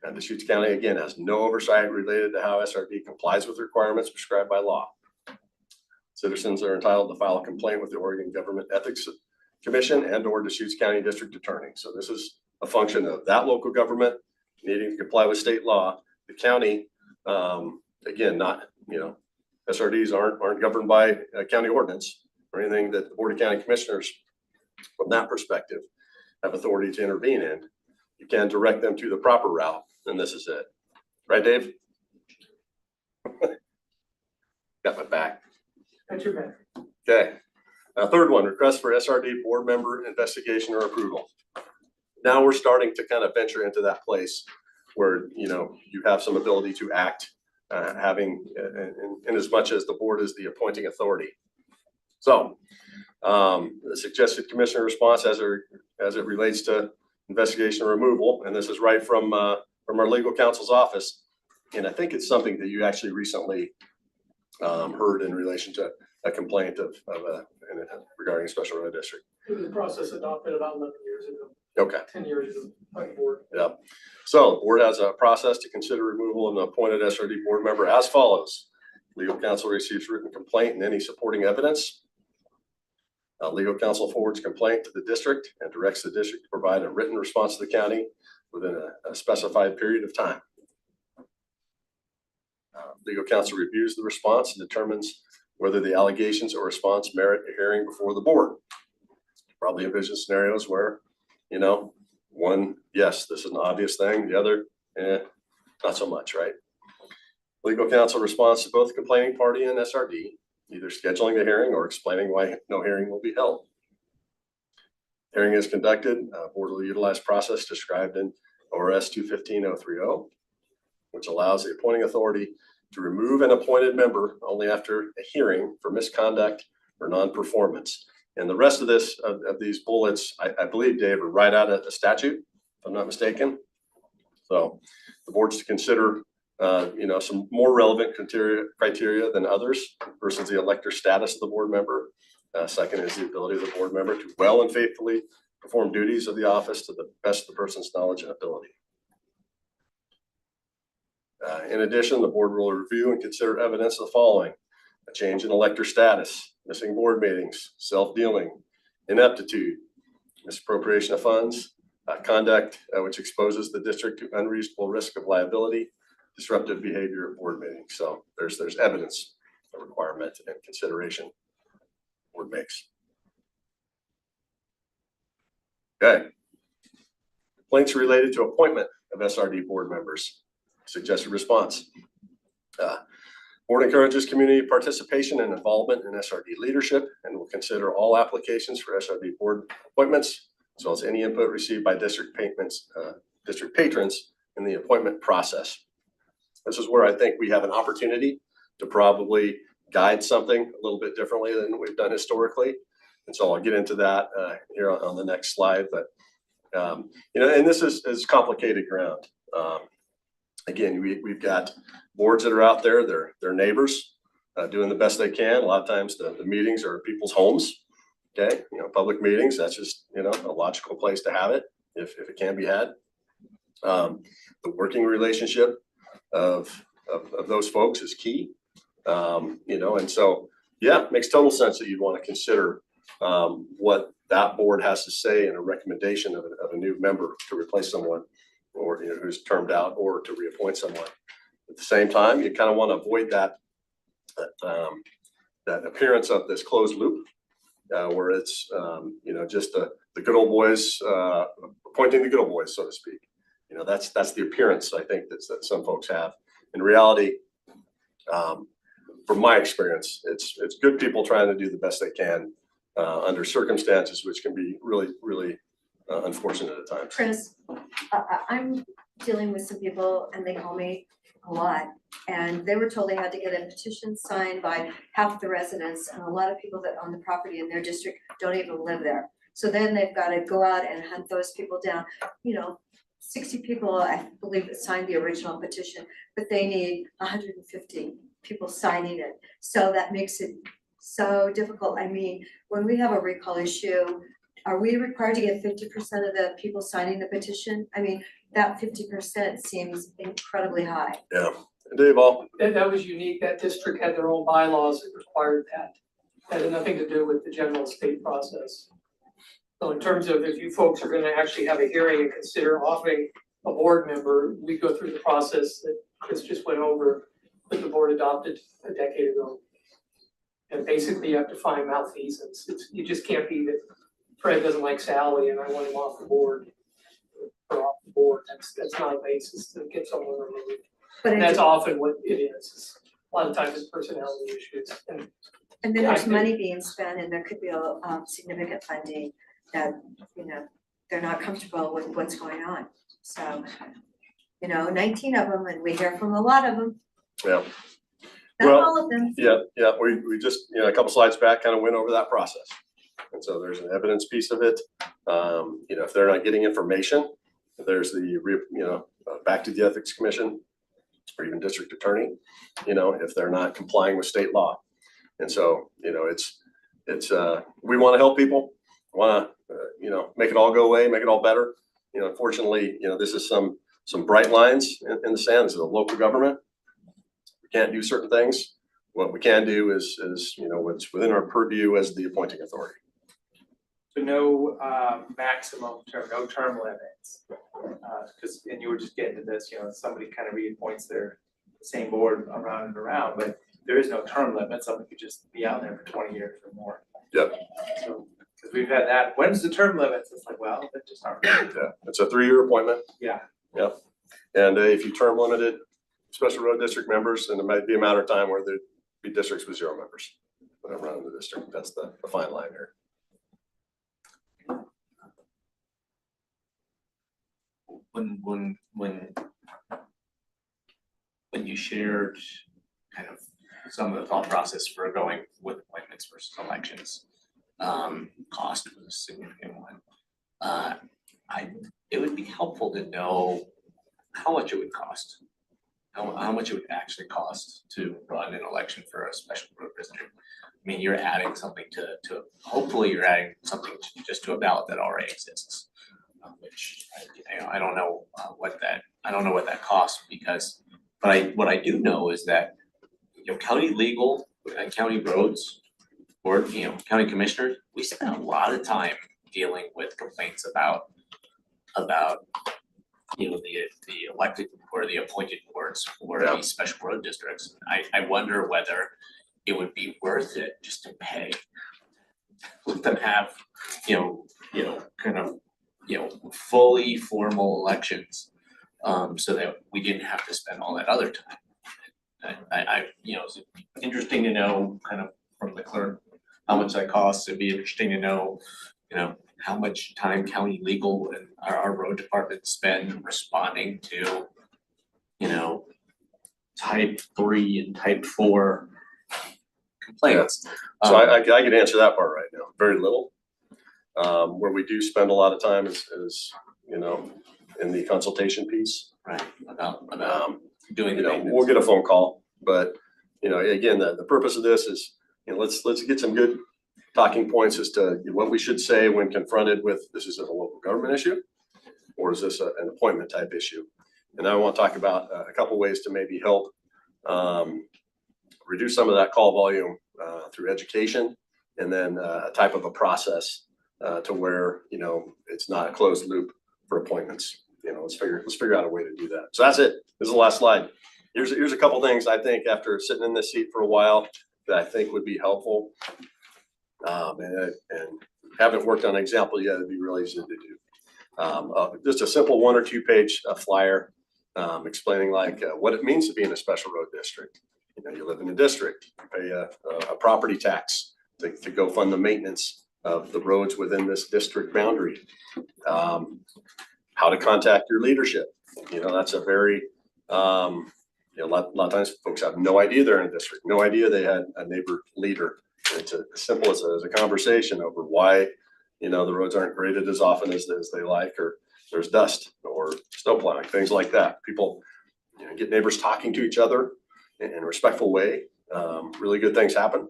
And Deschutes County, again, has no oversight related to how SRD complies with requirements prescribed by law. Citizens are entitled to file a complaint with the Oregon Government Ethics Commission and or Deschutes County District Attorney. So this is a function of that local government needing to comply with state law. The county, again, not, SRDs aren't governed by a county ordinance or anything that the Board of County Commissioners, from that perspective, have authority to intervene in. You can direct them to the proper route, and this is it. Right, Dave? Got my back. Got your back. Okay. Third one, request for SRD board member investigation or approval. Now we're starting to kind of venture into that place where, you know, you have some ability to act, having, in as much as the board is the appointing authority. So, the suggested commissioner response as it relates to investigation and removal, and this is right from our legal counsel's office. And I think it's something that you actually recently heard in relation to a complaint regarding a special road district. It was a process adopted about 11 years ago, Okay. 10 years ago by the board. Yeah. So the board has a process to consider removal of an appointed SRD board member as follows. Legal counsel receives written complaint and any supporting evidence. Legal counsel forwards complaint to the district and directs the district to provide a written response to the county within a specified period of time. Legal counsel reviews the response and determines whether the allegations or response merit a hearing before the board. Probably envision scenarios where, you know, one, yes, this is an obvious thing. The other, not so much, right? Legal counsel responds to both the complaining party and SRD, either scheduling the hearing or explaining why no hearing will be held. Hearing is conducted, board will utilize process described in ORS 215-030, which allows the appointing authority to remove an appointed member only after a hearing for misconduct or non-performance. And the rest of this, of these bullets, I believe, Dave, are right out of the statute, if I'm not mistaken. So the board's to consider, you know, some more relevant criteria than others versus the elector status of the board member. Second is the ability of the board member to well and faithfully perform duties of the office to the best of the person's knowledge and ability. In addition, the board will review and consider evidence of the following: a change in elector status, missing board meetings, self-dealing, ineptitude, misappropriation of funds, conduct which exposes the district to unreasonable risk of liability, disruptive behavior at board meetings. So there's evidence, a requirement and consideration the board makes. Okay. Complaints related to appointment of SRD board members. Suggested response. Board encourages community participation and involvement in SRD leadership and will consider all applications for SRD board appointments, as well as any input received by district patrons in the appointment process. This is where I think we have an opportunity to probably guide something a little bit differently than we've done historically. And so I'll get into that here on the next slide. But, you know, and this is complicated ground. Again, we've got boards that are out there, they're neighbors doing the best they can. A lot of times the meetings are people's homes. Okay, you know, public meetings, that's just, you know, a logical place to have it if it can be had. The working relationship of those folks is key. You know, and so, yeah, it makes total sense that you'd want to consider what that board has to say in a recommendation of a new member to replace someone, or, you know, who's termed out, or to reappoint someone. At the same time, you kind of want to avoid that appearance of this closed loop, where it's you know, just the good old boys appointing the good old boys, so to speak. You know, that's the appearance I think that some folks have. In reality, from my experience, it's good people trying to do the best they can under circumstances which can be really unfortunate at times. Chris, I'm dealing with some people and they call me a lot. And they were told they had to get a petition signed by half the residents, and a lot of people that own the property in their district don't even live there. So then they've got to go out and hunt those people down. You know, 60 people, I believe, signed the original petition, but they need 150 people signing it. So that makes it so difficult. I mean, when we have a recall issue, are we required to get 50% of the people signing the petition? I mean, that 50% seems incredibly high. Yeah, Dave, That was unique. That district had their own bylaws that required that. That had nothing to do with the general state process. So in terms of if you folks are gonna actually have a hearing and consider offering a board member, we go through the process that Chris just went over, that the board adopted a decade ago. And basically you have to find malfeasance. You just can't be that Fred doesn't like Sally and I want him off the board. Or off the board, that's not a basis to get someone removed. But And that's often what it is. A lot of times it's personality issues. And then there's money being spent and there could be a significant funding that, you know, they're not comfortable with what's going on. So 19 of them, and we hear from a lot of them, Yeah, not Well, all of them. yeah, we just, a couple slides back kind of went over that process. And so there's an evidence piece of it. If they're not getting information, there's back to the Ethics Commission or even district attorney, if they're not complying with state law. And so, we want to help people, want to, make it all go away, make it all better. Unfortunately, this is some bright lines in the sand. This is a local government. We can't do certain things. What we can do is what's within our purview as the appointing authority. So no maximum term, no term limits. And you were just getting to this, somebody kind of reappoints the same board around and around, but there is no term limit. Somebody could just be out there for 20 years or more. Yep. So, because we've had that, when's the term limits? It's like, well, that just aren't. Yeah, it's a 3-year appointment. Yeah. Yep. And if you term limited special road district members, then it might be a matter of time where there'd be districts with 0 members. Around the district, that's the fine line here. When you shared kind of some of the thought process for going with appointments versus elections, cost was a significant one. It would be helpful to know how much it would cost, how much it would actually cost to run an election for a special road district. I mean, you're adding something to hopefully you're adding something just to a ballot that already exists, which I don't know what that costs but what I do know is that county legal, county roads, or county commissioners, we spend a lot of time dealing with complaints about the elected or the appointed boards for these special road districts. I wonder whether it would be worth it just to pay, let them have, kind of, fully formal elections, so that we didn't have to spend all that other time. It's interesting to know kind of from the clerk how much that costs. It'd be interesting to know, how much time county legal and our road department spend responding to, type 3 and type 4 complaints. So I can answer that part right now. Very little. Where we do spend a lot of time is in the consultation piece. Right, about doing the maintenance. We'll get a phone call, but again, the purpose of this is, let's get some good talking points as to what we should say when confronted with, this is a local government issue, or is this an appointment type issue? And I want to talk about a couple ways to maybe help reduce some of that call volume through education, and then a type of a process to where it's not a closed loop for appointments. Let's figure out a way to do that. So that's it. This is the last slide. Here's a couple things I think after sitting in this seat for a while that I think would be helpful. And haven't worked on an example yet. It'd be really easy to do. Just a simple 1 or 2 page flyer explaining what it means to be in a special road district. You live in a district, you pay a property tax to go fund the maintenance of the roads within this district boundary. How to contact your leadership. That's a very, a lot of times folks have no idea they're in a district, no idea they had a neighbor leader. And it's as simple as a conversation over why, the roads aren't graded as often as they like, or there's dust or snow plowing, things like that. People, get neighbors talking to each other in a respectful way. Really good things happen.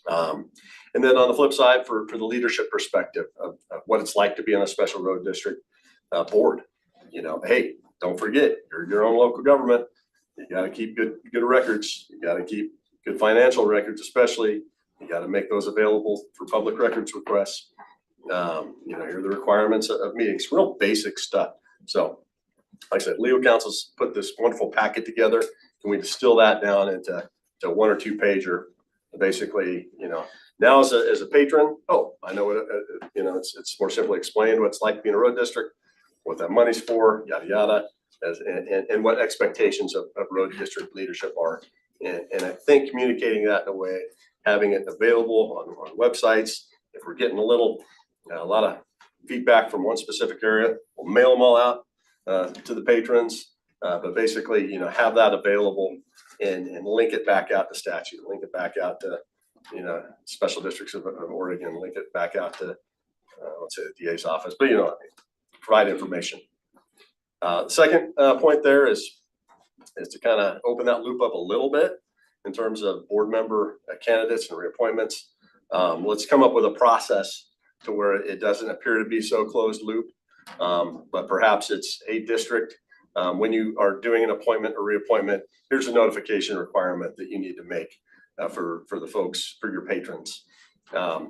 And then on the flip side, for the leadership perspective of what it's like to be on a special road district board, hey, don't forget, you're your own local government. You got to keep good records. You got to keep good financial records, especially. You got to make those available for public records requests. Here are the requirements of meetings, real basic stuff. So, like I said, legal counsel's put this wonderful packet together. Can we distill that down into 1 or 2 pager? Basically, now as a patron, I know what it's more simply explained what it's like being a road district, what that money's for, yada yada, and what expectations of road district leadership are. And I think communicating that in a way, having it available on websites. If we're getting a lot of feedback from one specific area, we'll mail them all out. to the patrons. But basically, you know, have that available and link it back out to statute, link it back out to, you know, special districts of Oregon, link it back out to, let's say the DA's office, but you know, provide information. The second point there is to kind of open that loop up a little bit in terms of board member candidates and reappointments. Let's come up with a process to where it doesn't appear to be so closed loop, but perhaps it's a district. When you are doing an appointment or reappointment, here's a notification requirement that you need to make for the folks, for your patrons.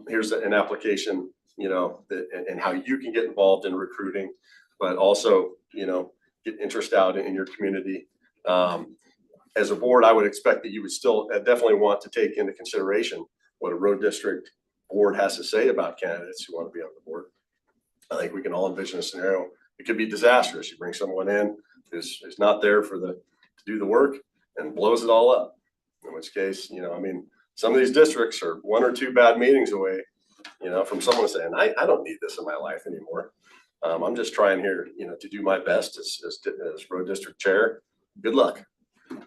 Here's an application, you know, that and how you can get involved in recruiting, but also, you know, get interest out in your community. As a board, I would expect that you would still definitely want to take into consideration what a road district board has to say about candidates who want to be on the board. I think we can all envision a scenario. It could be disastrous. You bring someone in who's not there to do the work and blows it all up. In which case, you know, I mean, some of these districts are 1 or 2 bad meetings away, you know, from someone saying, I don't need this in my life anymore. I'm just trying here, you know, to do my best as road district chair. Good luck.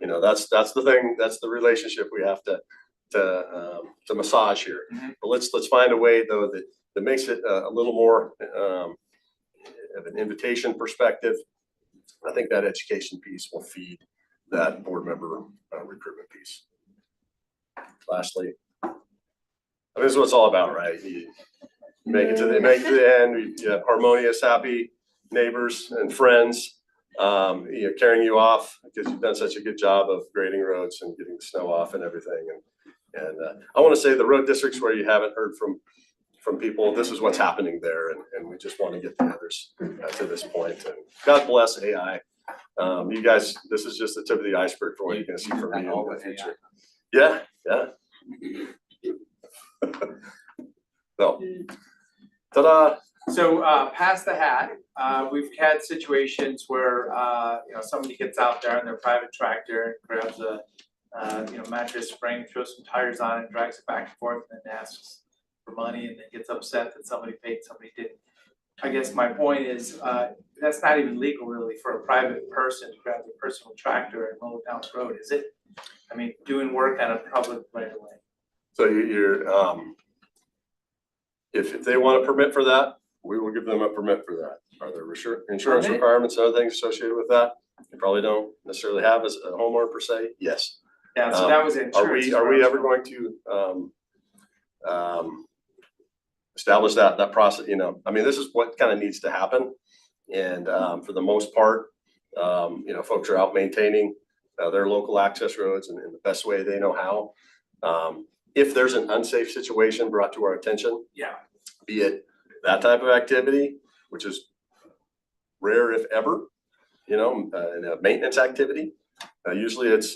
You know, that's the thing. That's the relationship we have to massage here. But let's find a way though that makes it a little more of an invitation perspective. I think that education piece will feed that board member recruitment piece. Lastly, I mean, this is what it's all about, right? You make it to the end. You have harmonious, happy neighbors and friends, you know, carrying you off because you've done such a good job of grading roads and getting the snow off and everything. And I want to say the road districts where you haven't heard from people, this is what's happening there, and we just want to get the others to this point. And God bless AI. You guys, this is just the tip of the iceberg for what you're going to see from me in the future. Yeah. So, ta-da. So pass the hat. We've had situations where you know, somebody gets out there in their private tractor and grabs a you know, mattress spring, throws some tires on it, drags it back and forth, and then asks for money, and then gets upset that somebody paid, somebody didn't. I guess my point is that's not even legal really for a private person to grab their personal tractor and mow down the road, is it? I mean, doing work on a public right of way. So you're if they want a permit for that, we will give them a permit for that. Are there insurance requirements and other things associated with that? You probably don't necessarily have as a homeowner per se. Yes. Yeah, so that was insurance. Are we ever going to establish that process? You know, I mean, this is what kind of needs to happen. And for the most part, you know, folks are out maintaining their local access roads in the best way they know how. If there's an unsafe situation brought to our attention, be it that type of activity, which is rare if ever, you know, in a maintenance activity. Usually it's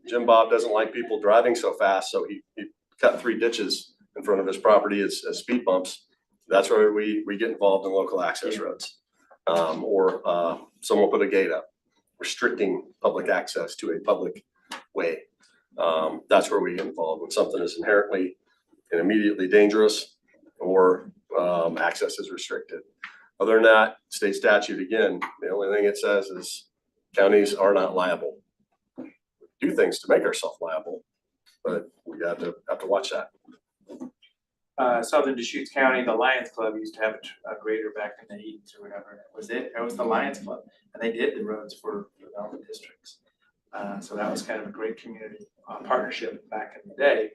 Jim Bob doesn't like people driving so fast, so he cut 3 ditches in front of his property as speed bumps. That's where we get involved in local access roads. Or someone put a gate up, restricting public access to a public way. That's where we get involved when something is inherently and immediately dangerous or access is restricted. Other than that, state statute, again, the only thing it says is counties are not liable. We do things to make ourselves liable, but we have to watch that. Southern Deschutes County, the Lions Club used to have a grader back in the 80s or whatever. It was the Lions Club, and they did the roads for all the districts. So that was kind of a great community partnership back in the day.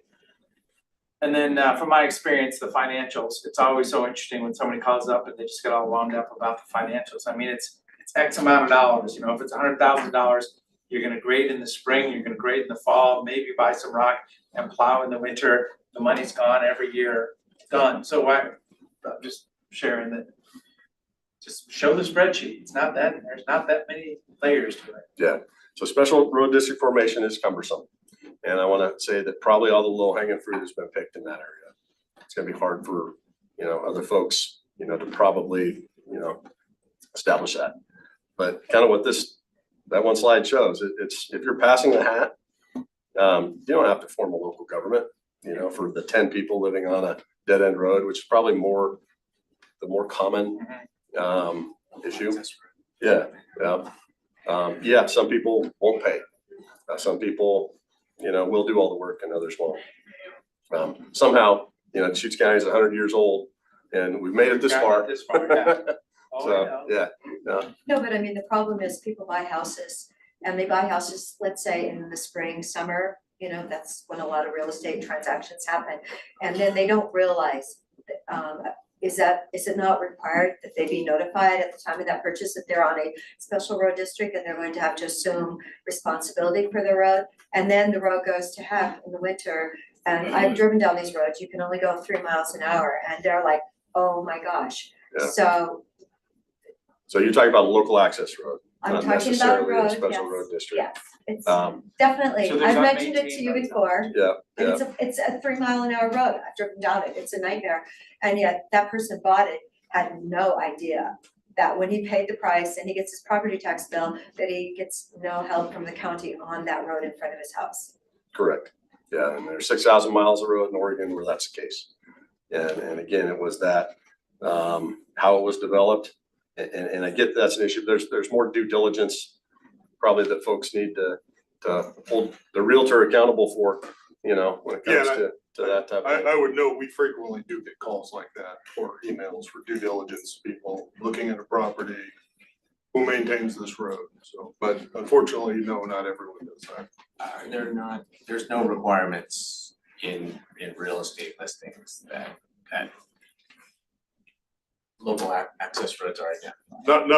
And then from my experience, the financials, it's always so interesting when somebody calls up and they just get all wound up about the financials. I mean, it's X amount of dollars, you know, if it's $100,000, you're gonna grade in the spring, you're gonna grade in the fall, maybe buy some rock and plow in the winter. The money's gone every year, done. So I'm just sharing that. Just show the spreadsheet. It's not that, there's not that many layers to it. Yeah, so special road district formation is cumbersome. And I want to say that probably all the low hanging fruit has been picked in that area. It's going to be hard for, you know, other folks, you know, to probably, you know, establish that. But kind of what that one slide shows, it's if you're passing the hat, you don't have to form a local government, you know, for the 10 people living on a dead end road, which is probably the more common issue. Yeah. Yeah, some people won't pay. Some people, will do all the work and others won't. Somehow, Deschutes County is 100 years old and we've made it this far. This far, yeah. Oh, So, yeah. No, but I mean, the problem is people buy houses and they buy houses, let's say in the spring, summer, that's when a lot of real estate transactions happen. And then they don't realize, is it not required that they be notified at the time of that purchase if they're on a special road district and they're going to have to assume responsibility for the road? And then the road goes to heck in the winter. And I've driven down these roads, you can only go 3 miles an hour and they're like, oh my gosh. Yeah. So you're talking about a local access road, I'm not talking about a necessarily a road, special yes, road district. yes, it's Um, definitely, So there's I've mentioned it to unmaintained you roads. before. Yeah, And yeah, it's a 3 mile an hour road, I've driven down it, it's a nightmare, and yet that person bought it, had no idea that when he paid the price and he gets his property tax bill, that he gets no help from the county on that road in front of his house. correct. Yeah, and there's 6,000 miles of road in Oregon where that's the case. And again, it was that, how it was developed. And I get that's an issue. There's more due diligence probably that folks need to hold the realtor accountable for, when it comes Yeah, to that type of thing. I would know, we frequently do get calls like that or emails for due diligence, people looking at a property. Who maintains this road? So, but unfortunately, no, not everyone does that. There's no requirements in real estate listings that local access roads are identified.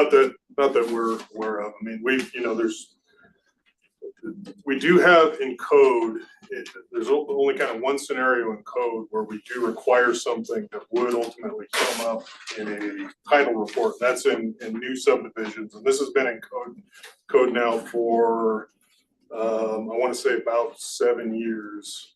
Not that we're aware of. I mean, we do have in code, there's only kind of one scenario in code where we do require something that would ultimately come up in a title report. That's in new subdivisions. And this has been in code now for, I want to say about 7 years.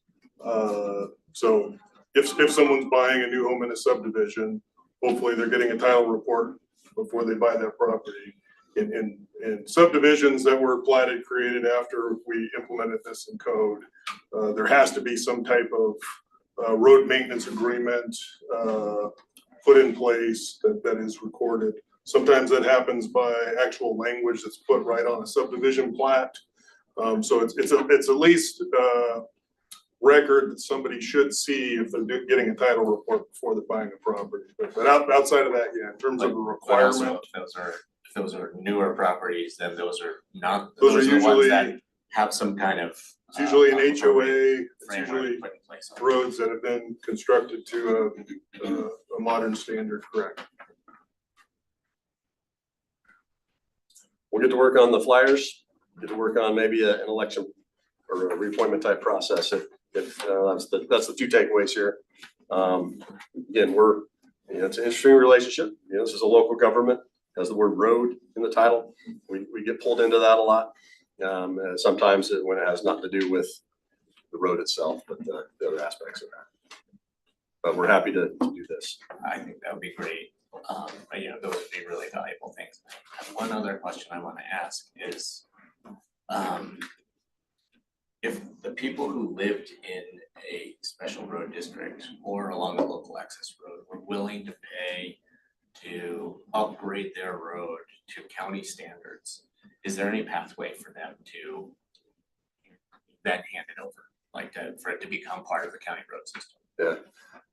So if someone's buying a new home in a subdivision, hopefully they're getting a title report before they buy that property. In subdivisions that were platted, created after we implemented this in code, there has to be some type of road maintenance agreement put in place that is recorded. Sometimes that happens by actual language that's put right on a subdivision plat. So it's at least record that somebody should see if they're getting a title report before they're buying a property. But outside of that, yeah, in terms of a But also, requirement. if those are newer properties, then those are not, Those are those are the ones usually- that have some kind of. It's usually an appropriate HOA, it's framework usually put in place. roads that have been constructed to a modern standard, correct? We'll get to work on the flyers, get to work on maybe an election or a reappointment type process if that's the two takeaways here. Again, it's an interesting relationship. This is a local government, has the word road in the title. We get pulled into that a lot. Sometimes when it has nothing to do with the road itself, but the other aspects of that. But we're happy to do this. I think that would be great. But those would be really valuable things. One other question I want to ask is, if the people who lived in a special road district or along a local access road were willing to pay to upgrade their road to county standards, is there any pathway for them to then hand it over, for it to become part of the county road system? Yeah.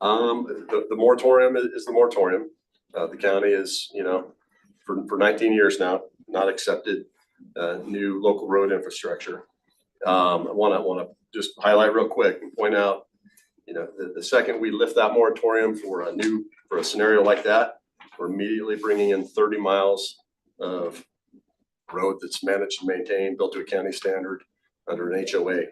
The moratorium is the moratorium. The county is, for 19 years now, not accepted new local road infrastructure. I wanna just highlight real quick and point out, the second we lift that moratorium for a scenario like that, we're immediately bringing in 30 miles of road that's managed and maintained, built to a county standard under an HOA.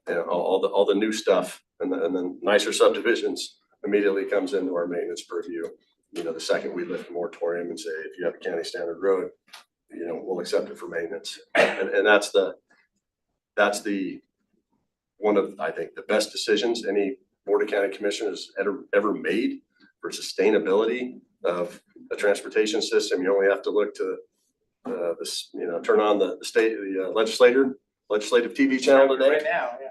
And all the new stuff and then nicer subdivisions immediately comes into our maintenance purview. The second we lift the moratorium and say, if you have a county standard road, we'll accept it for maintenance. And that's the one of, I think, the best decisions any Board of County Commissioners ever made for sustainability of a transportation system. You only have to look to turn on the legislative TV channel today Right now, yeah.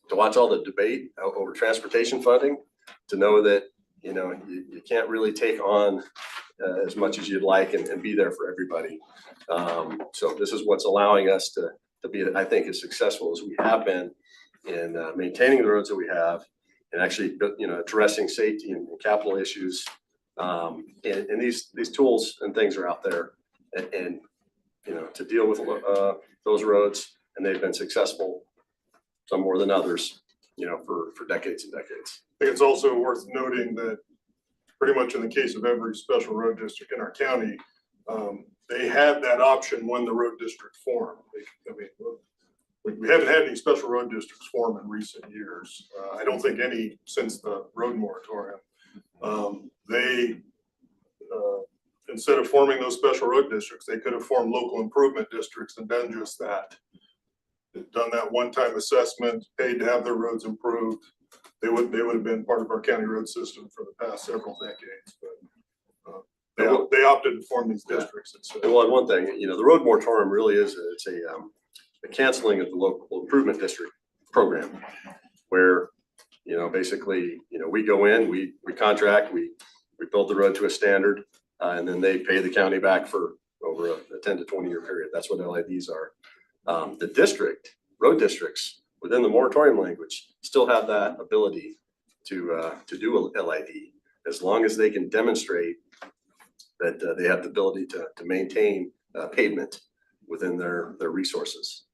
to watch all the debate over transportation funding, to know that, you can't really take on as much as you'd like and be there for everybody. So this is what's allowing us to be, I think, as successful as we have been in maintaining the roads that we have and actually, addressing safety and capital issues. And these tools and things are out there and to deal with those roads, and they've been successful, some more than others, for decades and decades. I think it's also worth noting that pretty much in the case of every special road district in our county, they had that option when the road district formed. We haven't had any special road districts form in recent years. I don't think any since the road moratorium. Instead of forming those special road districts, they could have formed local improvement districts and done just that. They've done that one-time assessment, paid to have their roads improved. They would have been part of our county road system for the past several decades, but they opted to form these districts instead. And one thing, the road moratorium really is a canceling of the local improvement district program, where basically we go in, we contract, we build the road to a standard, and then they pay the county back for over a 10 to 20 year period. That's what LIDs are. The road districts within the moratorium language still have that ability to do a LID, as long as they can demonstrate that they have the ability to maintain pavement within their resources.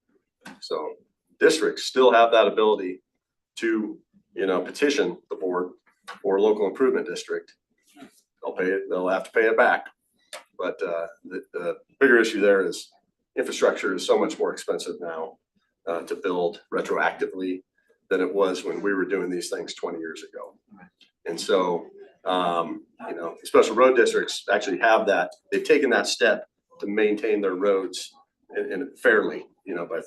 So districts still have that ability to petition the board for a local improvement district. They'll have to pay it back. But the bigger issue there is infrastructure is so much more expensive now to build retroactively than it was when we were doing these things 20 years ago. And so, special road districts actually have that. They've taken that step to maintain their roads and fairly,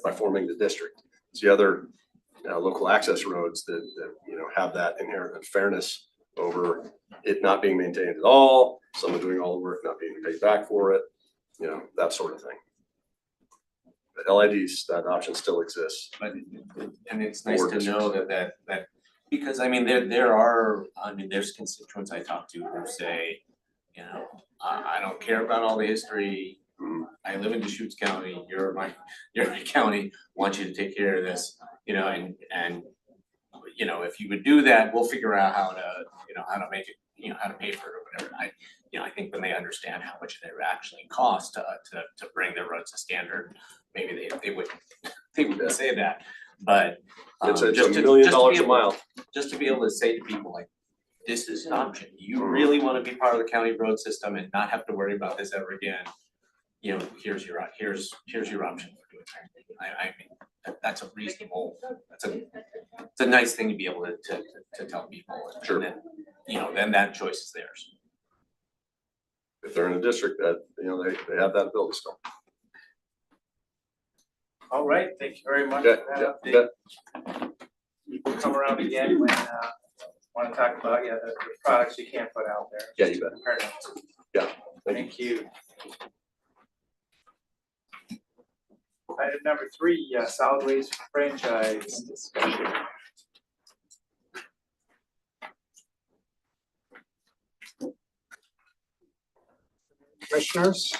by forming the district. It's the other local access roads that have that inherent unfairness over it not being maintained at all, someone doing all the work, not being paid back for it, that sort of thing. But LIDs, that option still exists. But, and it's nice to know that because there's constituents I talk to who say, I don't care about all the history. I live in Deschutes County, you're my county, want you to take care of this, and if you would do that, we'll figure out how to make it, how to pay for it or whatever. I think when they understand how much it actually costs to bring their roads to standard, maybe they wouldn't say that, but It's $1 just to million be a able- mile. Just to be able to say to people like, this is an option, you really wanna be part of the county road system and not have to worry about this ever again. Here's your option for doing that. I mean, that's a reasonable, it's a nice thing to be able to tell people. Sure. And then, then that choice is theirs. If they're in a district that, they have that ability still. All right, thank you very much Yeah, for yeah, that update. We'll come around again when, want to talk about, the products you can't put out there. Yeah, you bet. Compare notes. Yeah, Thank you. Item number 3, solid waste franchise discussion. Commissioners.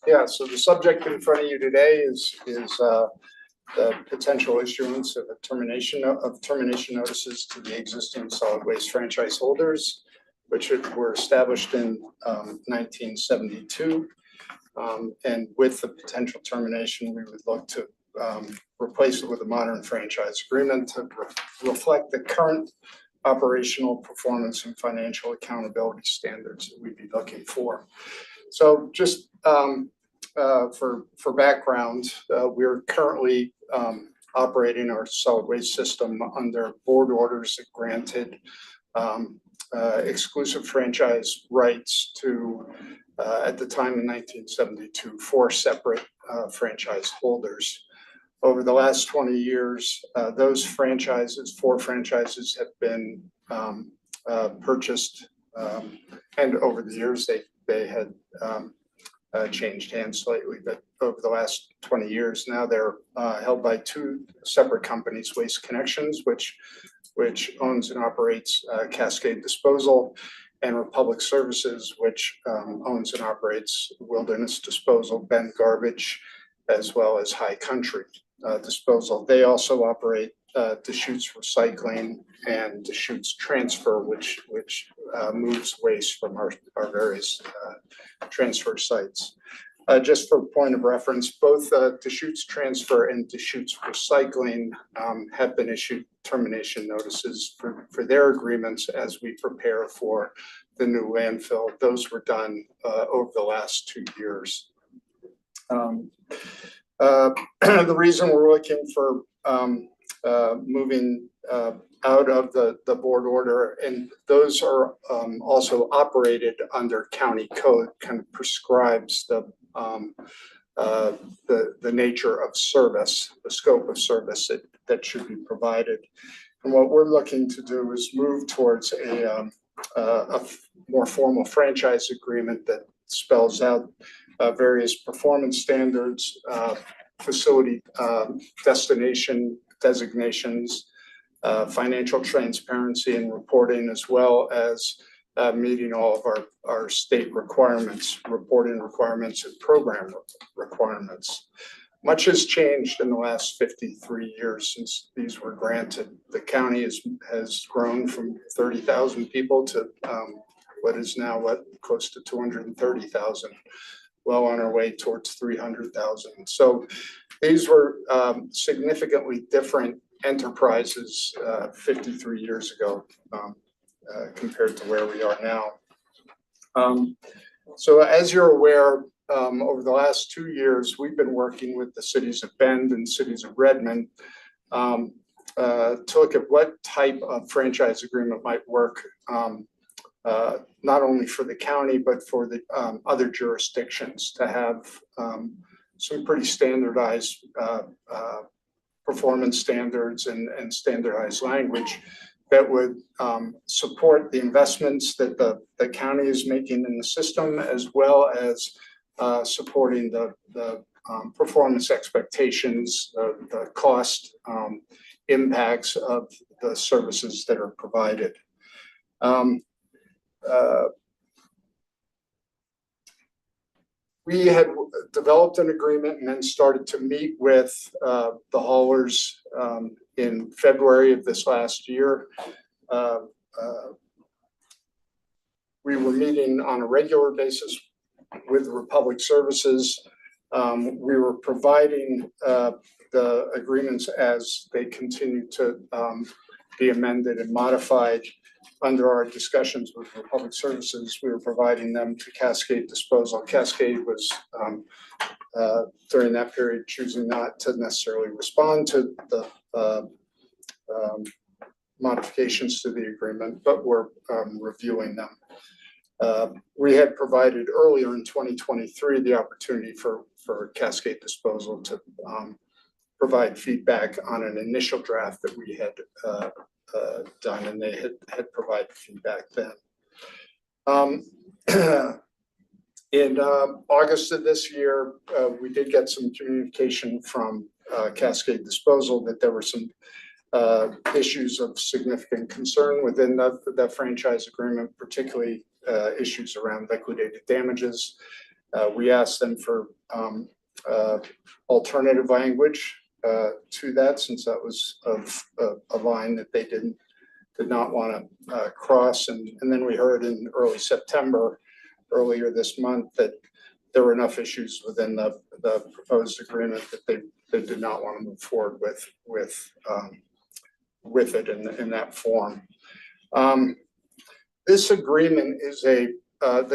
Yeah, so the subject in front of you today is the potential issuance of termination notices to the existing solid waste franchise holders, which were established in 1972. And with the potential termination, we would look to replace it with a modern franchise agreement to reflect the current operational performance and financial accountability standards that we'd be looking for. So just for background, we're currently operating our solid waste system under board orders that granted exclusive franchise rights to, at the time in 1972, 4 separate franchise holders. Over the last 20 years, those 4 franchises have been purchased, and over the years they had changed hands slightly, but over the last 20 years now they're held by 2 separate companies, Waste Connections, which which owns and operates Cascade Disposal, and Republic Services, which owns and operates Wilderness Disposal, Bend Garbage, as well as High Country Disposal. They also operate Deschutes Recycling and Deschutes Transfer, which moves waste from our various transfer sites. Just for point of reference, both Deschutes Transfer and Deschutes Recycling have been issued termination notices for their agreements as we prepare for the new landfill. Those were done over the last 2 years. The reason we're looking for moving out of the board order, and those are also operated under county code, kind of prescribes the nature of service, the scope of service that should be provided. And what we're looking to do is move towards a more formal franchise agreement that spells out various performance standards, facility destination designations, financial transparency and reporting, as well as meeting all of our state requirements, reporting requirements and program requirements. Much has changed in the last 53 years since these were granted. The county has grown from 30,000 people to what is now close to 230,000, well on our way towards 300,000. So these were significantly different enterprises 53 years ago compared to where we are now. So as you're aware, over the last 2 years, we've been working with the cities of Bend and cities of Redmond to look at what type of franchise agreement might work, not only for the county, but for the other jurisdictions, to have some pretty standardized performance standards and standardized language that would support the investments that the county is making in the system, as well as supporting the performance expectations, the cost impacts of the services that are provided. We had developed an agreement and then started to meet with the haulers in February of this last year. We were meeting on a regular basis with Republic Services. We were providing the agreements as they continue to be amended and modified. Under our discussions with Republic Services, we were providing them to Cascade Disposal. Cascade was during that period choosing not to necessarily respond to the modifications to the agreement, but we're reviewing them. We had provided earlier in 2023 the opportunity for Cascade Disposal to provide feedback on an initial draft that we had done, and they had provided feedback then. In August of this year, we did get some communication from Cascade Disposal that there were some issues of significant concern within the franchise agreement, particularly issues around liquidated damages. We asked them for alternative language to that, since that was a line that they did not want to cross. And then we heard in early September, earlier this month, that there were enough issues within the proposed agreement that they did not want to move forward with it in that form. This agreement is the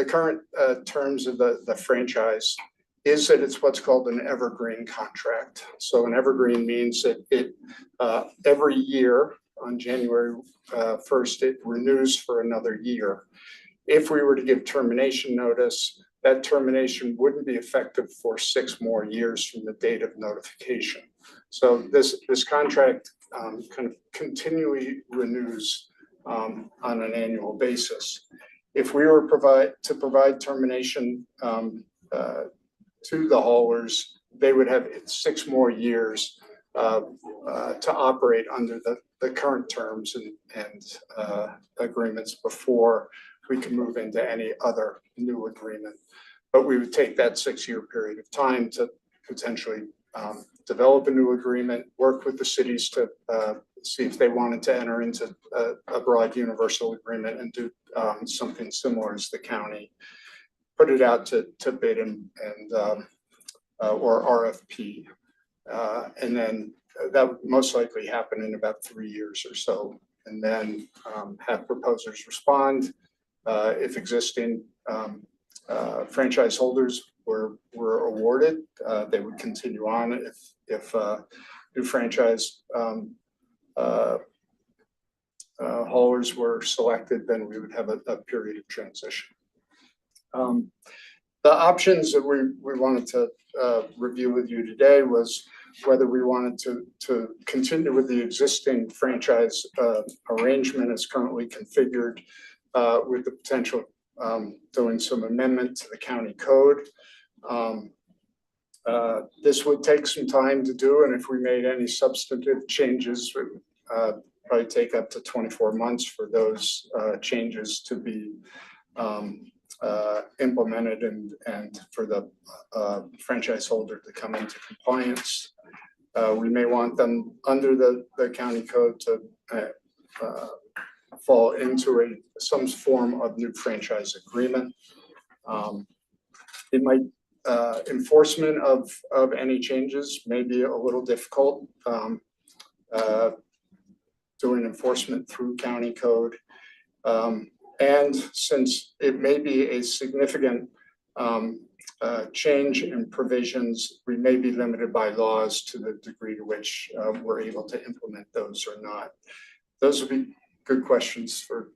current terms of the franchise is that it's what's called an evergreen contract. So an evergreen means that it every year on January 1st, it renews for another year. If we were to give termination notice, that termination wouldn't be effective for 6 more years from the date of notification. So this contract kind of continually renews on an annual basis. If we were to provide termination to the haulers, they would have 6 more years to operate under the the current terms and agreements before we can move into any other new agreement. But we would take that 6-year period of time to potentially develop a new agreement, work with the cities to see if they wanted to enter into a broad universal agreement and do something similar as the county, put it out to bid and or RFP. And then that would most likely happen in about 3 years or so. And then have proposers respond. If existing franchise holders were awarded, they would continue on. If new franchise haulers were selected, then we would have a period of transition. The options that we wanted to review with you today was whether we wanted to continue with the existing franchise arrangement as currently configured with the potential doing some amendment to the county code. This would take some time to do, and if we made any substantive changes, it would probably take up to 24 months for those changes to be implemented and for the franchise holder to come into compliance. We may want them under the county code to fall into some form of new franchise agreement. It might enforcement of any changes may be a little difficult. Doing enforcement through county code. And since it may be a significant change in provisions, we may be limited by laws to the degree to which we're able to implement those or not. Those would be good questions for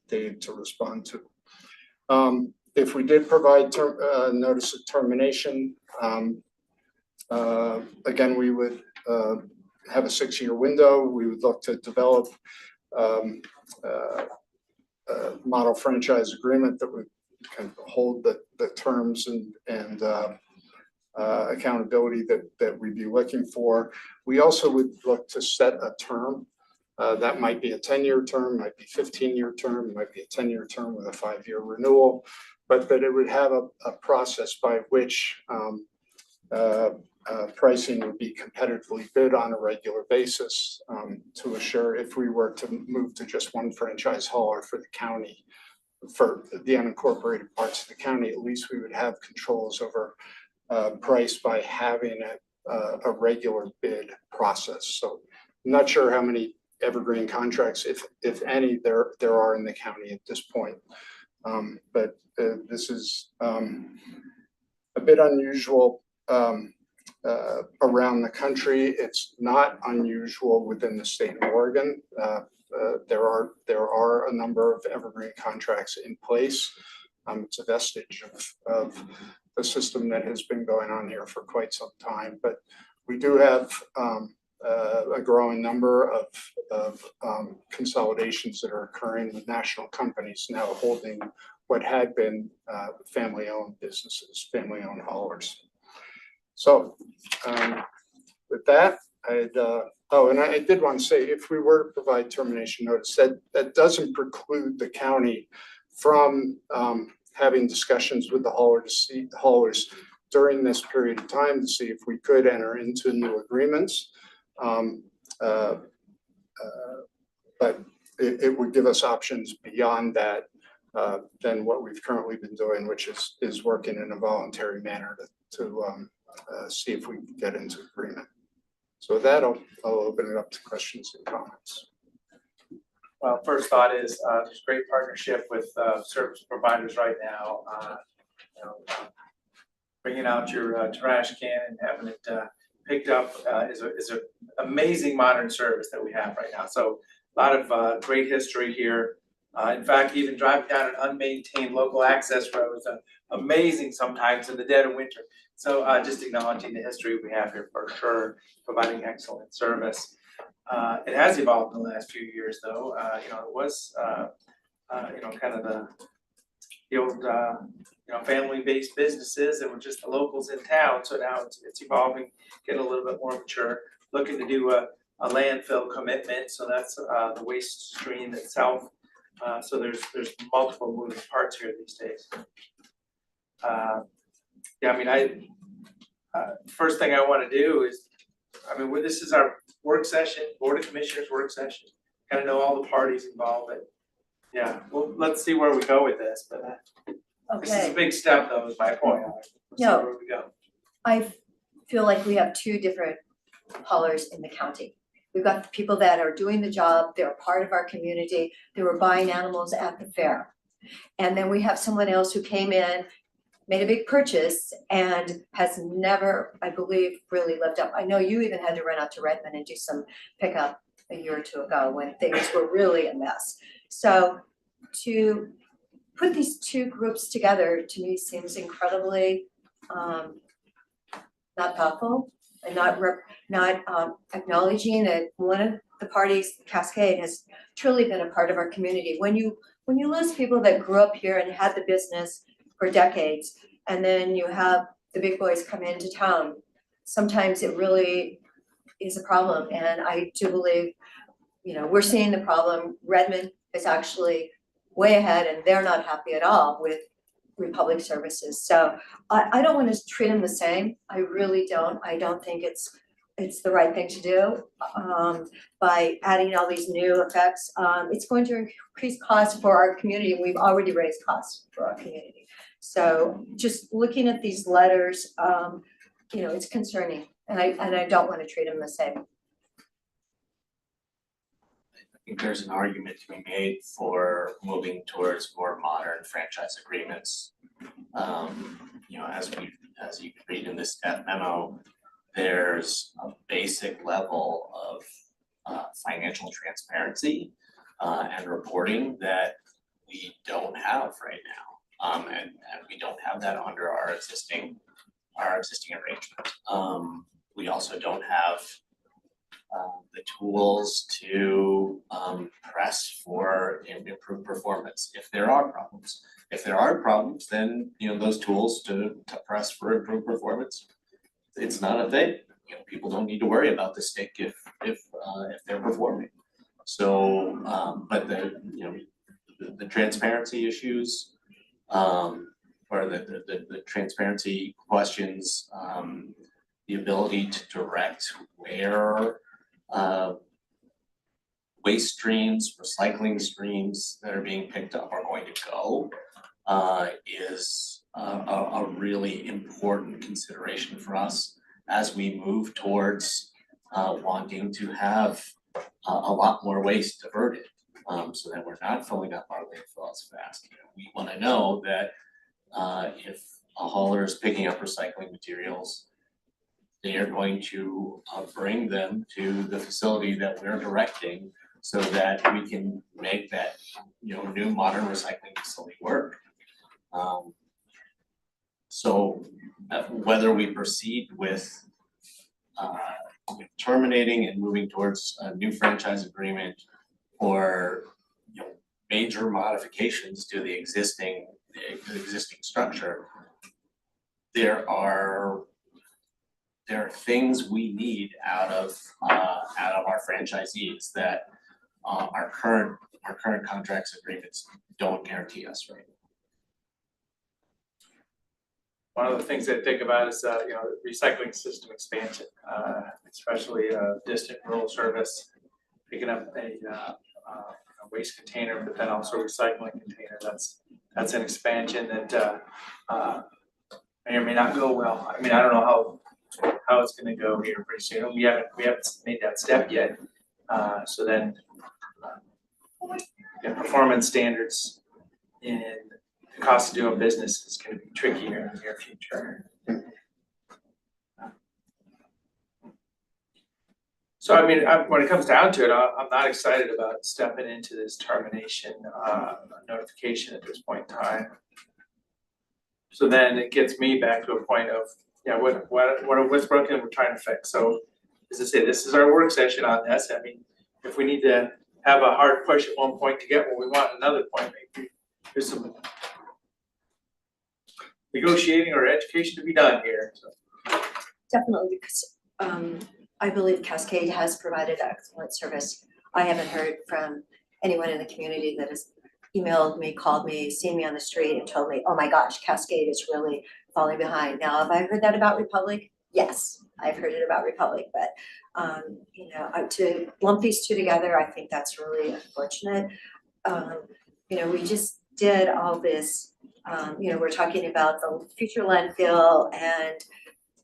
Dave to respond to. If we did provide notice of termination, again, we would have a 6-year window. We would look to develop a model franchise agreement that would kind of hold the terms and accountability that we'd be looking for. We also would look to set a term. That might be a 10-year term, might be 15-year term, might be a 10-year term with a 5-year renewal, but that it would have a process by which pricing would be competitively bid on a regular basis to assure if we were to move to just one franchise hauler for the county, for the unincorporated parts of the county, at least we would have controls over price by having a regular bid process. So I'm not sure how many evergreen contracts, if any, there are in the county at this point. But this is a bit unusual around the country. It's not unusual within the state of Oregon. There are a number of evergreen contracts in place. It's a vestige of the system that has been going on here for quite some time. But we do have a growing number of consolidations that are occurring with national companies now holding what had been family-owned businesses, family-owned haulers. So with that, and I did want to say, if we were to provide termination notice, that doesn't preclude the county from having discussions with the haulers during this period of time to see if we could enter into new agreements. But it would give us options beyond that than what we've currently been doing, which is working in a voluntary manner to see if we can get into agreement. So with that, I'll open it up to questions and comments. Well, first thought is there's great partnership with service providers right now. Bringing out your trash can and having it picked up is an amazing modern service that we have right now. So a lot of great history here. In fact, even driving down an unmaintained local access road is amazing sometimes in the dead of winter. So just acknowledging the history we have here for sure, providing excellent service. It has evolved in the last few years, though. It was kind of the old family-based businesses that were just the locals in town. So now it's evolving, getting a little bit more mature, looking to do a landfill commitment, so that's the waste stream itself. So there's multiple moving parts here these days. Yeah, I mean, first thing I wanna do is, I mean, this is our work session, Board of Commissioners work session, gotta know all the parties involved, but yeah, well, let's see where we go with this, but this is a Okay, big step though, is my point. Let's see No. where we go. I feel like we have two different haulers in the county. We've got the people that are doing the job, they're a part of our community, they were buying animals at the fair. And then we have someone else who came in, made a big purchase and has never, I believe, really lived up. I know you even had to run out to Redmond and do some pickup a year or two ago when things were really a mess. So to put these two groups together, to me, seems incredibly not thoughtful and not acknowledging that one of the parties, Cascade, has truly been a part of our community. When you lose people that grew up here and had the business for decades, and then you have the big boys come into town, sometimes it really is a problem. And I do believe, we're seeing the problem. Redmond is actually way ahead and they're not happy at all with Republic Services. So I don't want to treat them the same. I really don't. I don't think it's the right thing to do by adding all these new effects. It's going to increase costs for our community. We've already raised costs for our community. So just looking at these letters, it's concerning, and I don't want to treat them the same. I think there's an argument to be made for moving towards more modern franchise agreements. As you can read in this staff memo, there's a basic level of financial transparency and reporting that we don't have right now. And we don't have that under our existing arrangement. We also don't have the tools to press for improved performance if there are problems. If there are problems, then those tools to press for improved performance, it's not a thing. People don't need to worry about the stick if they're performing. So, but the transparency issues, or the transparency questions, the ability to direct where waste streams, recycling streams that are being picked up are going to go is a really important consideration for us as we move towards wanting to have a lot more waste diverted, so that we're not filling up our landfills fast. We want to know that if a hauler is picking up recycling materials, they are going to bring them to the facility that we're directing so that we can make that new modern recycling facility work. So whether we proceed with terminating and moving towards a new franchise agreement or major modifications to the existing structure, there are things we need out of our franchisees that our current contracts agreements don't guarantee us right now. One of the things I think about is, recycling system expansion, especially distant rural service, picking up a waste container, but then also a recycling container. That's an expansion that may or may not go well. I mean, I don't know how it's gonna go here pretty soon. We haven't made that step yet. So then, performance standards and the cost of doing business is gonna be trickier in the near future. So I mean, when it comes down to it, I'm not excited about stepping into this termination notification at this point in time. So then it gets me back to a point of, what's broken we're trying to fix. So as I say, this is our work session on this. I mean, if we need to have a hard push at one point to get what we want at another point, maybe there's some negotiating or education to be done here. So. Definitely, because I believe Cascade has provided excellent service. I haven't heard from anyone in the community that has emailed me, called me, seen me on the street and told me, oh my gosh, Cascade is really falling behind. Now, have I heard that about Republic? Yes, I've heard it about Republic, but you know, to lump these two together, I think that's really unfortunate. You know, we just did all this, you know, we're talking about the future landfill and,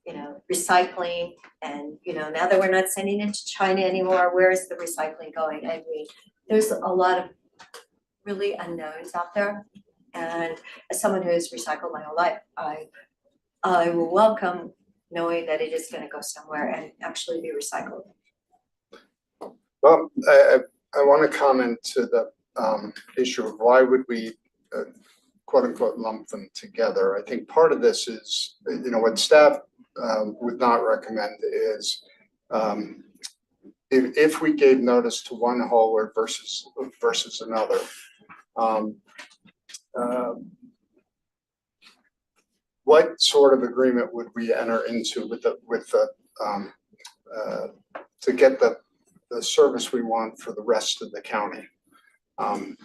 you know, recycling. And, you know, now that we're not sending it to China anymore, where is the recycling going? I mean, there's a lot of really unknowns out there. And as someone who has recycled my whole life, I will welcome knowing that it is gonna go somewhere and actually be recycled. Well, I want to comment to the issue of why would we quote unquote lump them together. I think part of this is, you know, what staff would not recommend is if we gave notice to one hauler versus another. What sort of agreement would we enter into with the to get the service we want for the rest of the county?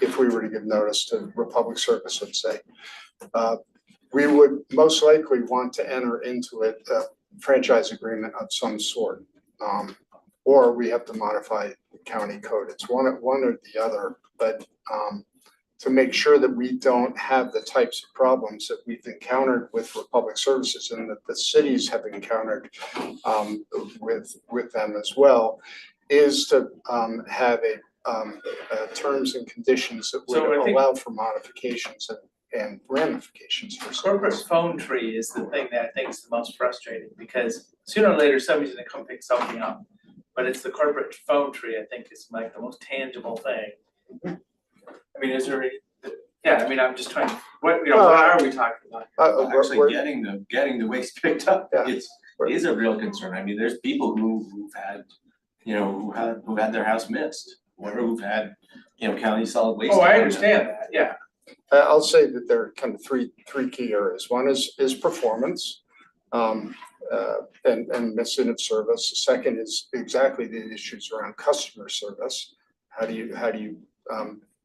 If we were to give notice to Republic Service, let's say, we would most likely want to enter into a franchise agreement of some sort. Or we have to modify the county code. It's one or the other, but to make sure that we don't have the types of problems that we've encountered with Republic Services and that the cities have encountered with them as well, is to have a terms and conditions that So I would think- allow for modifications and ramifications for Corporate service. phone tree is the thing that I think is the most frustrating, because sooner or later, somebody's gonna come pick something up. But it's the corporate phone tree, I think, is like the most tangible thing. I mean, is there any, yeah, I mean, I'm just trying, what are we talking about? Actually, getting the waste picked up, Yeah. is a real concern. I mean, there's people who've had, you know, who've had their house missed, or who've had, you know, county solid waste. Oh, I on them. understand that, yeah. I'll say that there are kind of three key areas. One is performance, and missing of service. The second is exactly the issues around customer service. How do you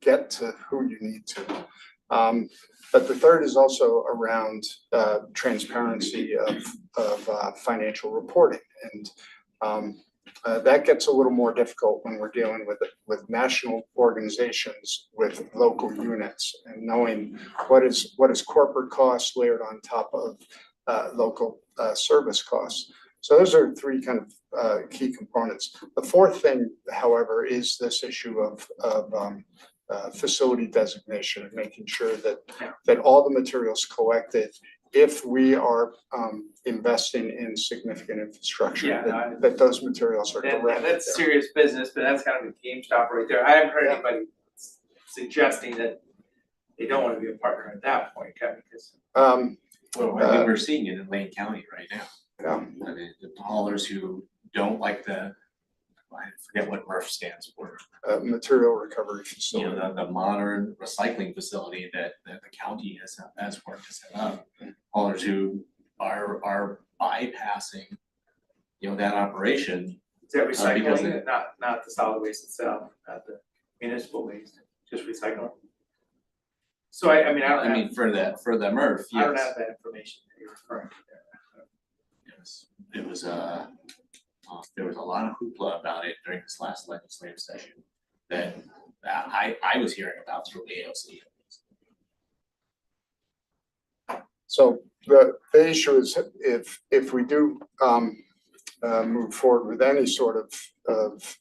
get to who you need to? But the third is also around transparency of financial reporting, and that gets a little more difficult when we're dealing with national organizations with local units, and knowing what is corporate costs layered on top of local service costs. So those are three kind of key components. The fourth thing, however, is this issue of facility designation, and making sure that all the materials collected, if we are investing in significant infrastructure, Yeah, that those materials are And directed there. that's serious business, but that's kind of a game stop right there. I haven't heard anybody suggesting that they don't wanna be a partner at that point, Kevin, because. Well, I mean, we're seeing it in Lane County right now. Yeah. I mean, the haulers who don't like I forget what MRF stands for. Material recovery You facility. know, the modern recycling facility that the county has worked to set up. Haulers who are bypassing, you know, that operation. Is that because recycling it, not the solid waste itself, not the municipal waste, just recycling? So I mean, I don't have, for the MRF, I don't yes. have that information that you're referring to there. Yes, there was a lot of hoopla about it during this last legislative session that I was hearing about through AOC. So the issue is if we do move forward with any sort of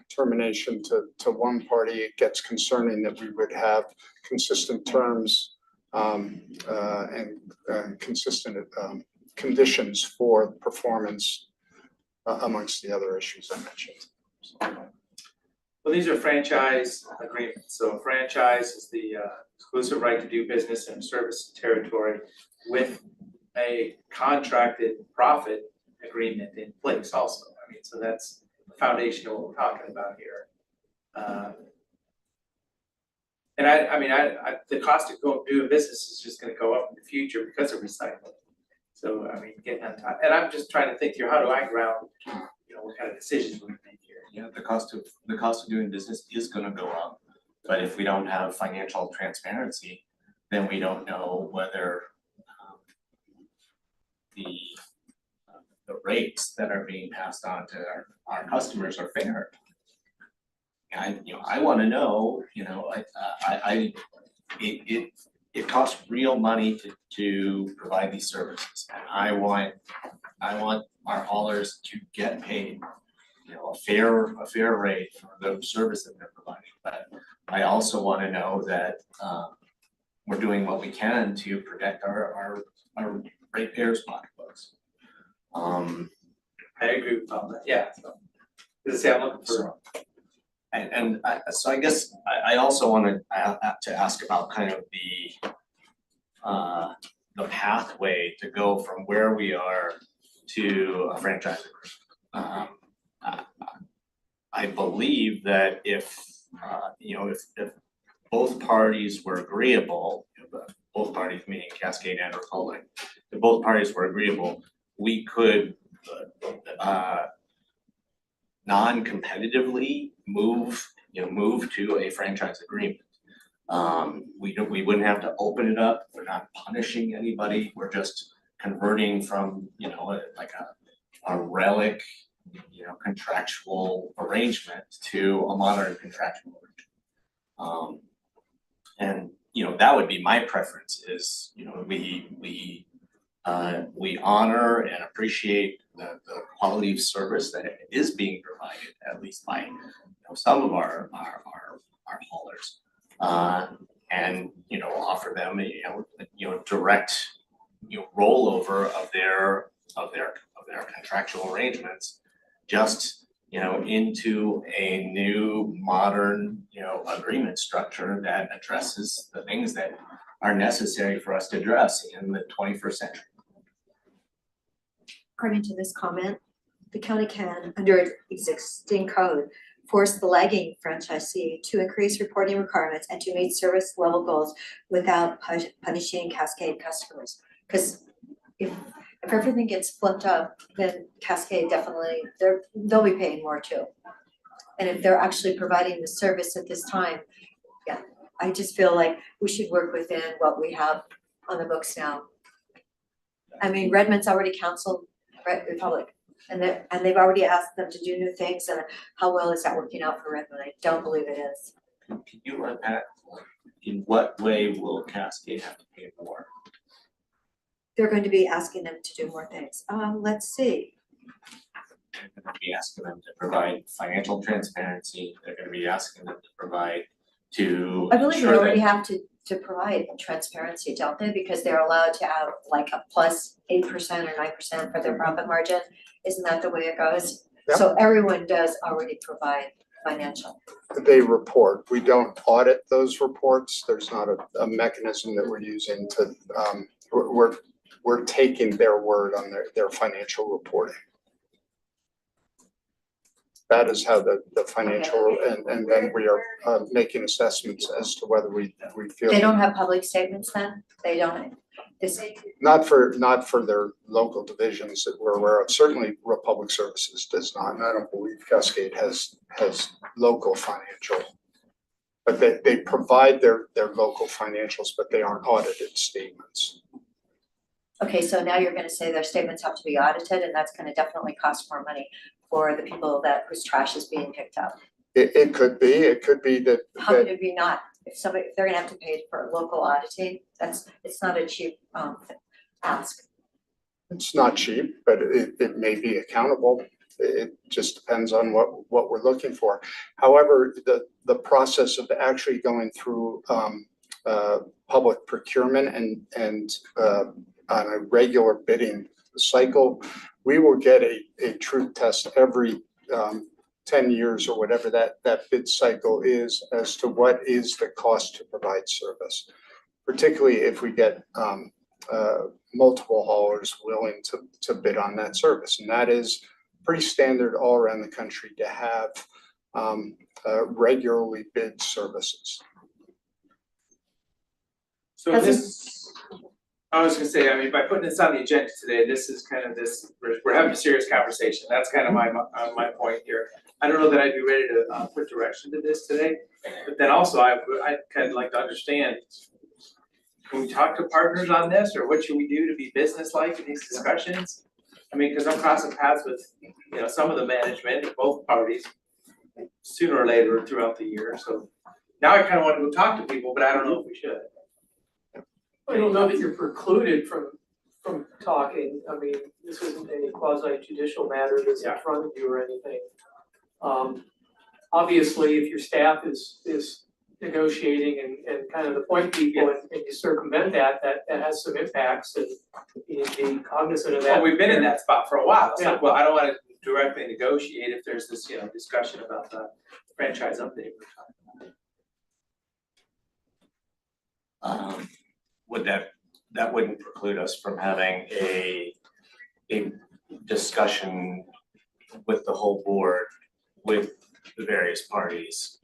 termination to one party, it gets concerning that we would have consistent terms and consistent conditions for performance amongst the other issues I mentioned. Well, these are franchise agreements, so a franchise is the exclusive right to do business in a service territory with a contracted profit agreement in place also. I mean, so that's the foundation of what we're talking about here. And I mean, the cost of doing business is just gonna go up in the future because of recycling. So, I mean, getting on top, and I'm just trying to think through, how do I ground, you know, what kind of decisions we're gonna make here. Yeah, the cost of doing business is gonna go up. But if we don't have financial transparency, then we don't know whether the rates that are being passed on to our customers are fair. I wanna know, it costs real money to provide these services. And I want our haulers to get paid, a fair rate for the service that they're providing. But I also wanna know that we're doing what we can to protect our ratepayers' pocketbooks. I agree with all that, yeah, so. Let's say I'm looking for. So I guess I also wanted to ask about kind of the pathway to go from where we are to a franchise agreement. I believe that if both parties were agreeable, both parties meaning Cascade and Republic, if both parties were agreeable, we could non-competitively move to a franchise agreement. We wouldn't have to open it up, we're not punishing anybody, we're just converting from, like a relic, contractual arrangement to a modern contractual arrangement. And, that would be my preference is, we honor and appreciate the quality of service that is being provided, at least by some of our haulers. And offer them direct rollover of their contractual arrangements just into a new modern agreement structure that addresses the things that are necessary for us to address in the 21st century. According to this comment, the county can, under its existing code, force the lagging franchisee to increase reporting requirements and to meet service level goals without punishing Cascade customers. Because if everything gets flipped up, then Cascade definitely, they'll be paying more too. And if they're actually providing the service at this time, yeah, I just feel like we should work within what we have on the books now. I mean, Redmond's already counseled Republic, and they've already asked them to do new things, and how well is that working out for Redmond? I don't believe it is. Can you run that? In what way will Cascade have to pay more? They're going to be asking them to do more things. Let's see. They're going to be asking them to provide financial transparency. They're going to be asking them to provide to. I believe they ensure already that- have to provide transparency, don't they? Because they're allowed to have like a plus 8% or 9% for their profit margin. Isn't that the way it goes? Yep. So everyone does already provide financial. They report. We don't audit those reports. There's not a mechanism that we're using to, we're taking their word on their financial reporting. That is how the financial, and then we are making assessments as to whether we feel. They don't have public statements then? They don't, Not for their local divisions that we're aware of. Certainly Republic Services does not, and I don't believe Cascade has local financial. But they provide their local financials, but they aren't audited statements. okay, so now you're gonna say their statements have to be audited, and that's gonna definitely cost more money for the people whose trash is being picked up. It could be that. How could it be not? If they're gonna have to pay for local auditing, it's not a cheap ask. It's not cheap, but it may be accountable. It just depends on what we're looking for. However, the process of actually going through public procurement and on a regular bidding cycle, we will get a truth test every 10 years or whatever that bid cycle is as to what is the cost to provide service. Particularly if we get multiple haulers willing to bid on that service. And that is pretty standard all around the country to have regularly bid services. So this, I was gonna say, I mean, by putting this on the agenda today, this is kind of this, we're having a serious conversation, that's kind of my point here. I don't know that I'd be ready to put direction to this today, but then also I'd kind of like to understand, can we talk to partners on this, or what should we do to be businesslike in these discussions? I mean, cause I'm crossing paths with, you know, some of the management of both parties sooner or later throughout the year, so now I kind of want to go talk to people, but I don't know if we should. I don't know that you're precluded from talking, I mean, this isn't any quasi judicial matter that's in front of you or anything. Obviously, if your staff is negotiating and kind of the point people and you circumvent that has some impacts and you need to be cognizant of that. Well, we've been in that spot for a while, it's like, well, I don't wanna directly negotiate if there's this, you know, discussion about the franchise update we're talking about. Would that wouldn't preclude us from having a discussion with the whole board, with the various parties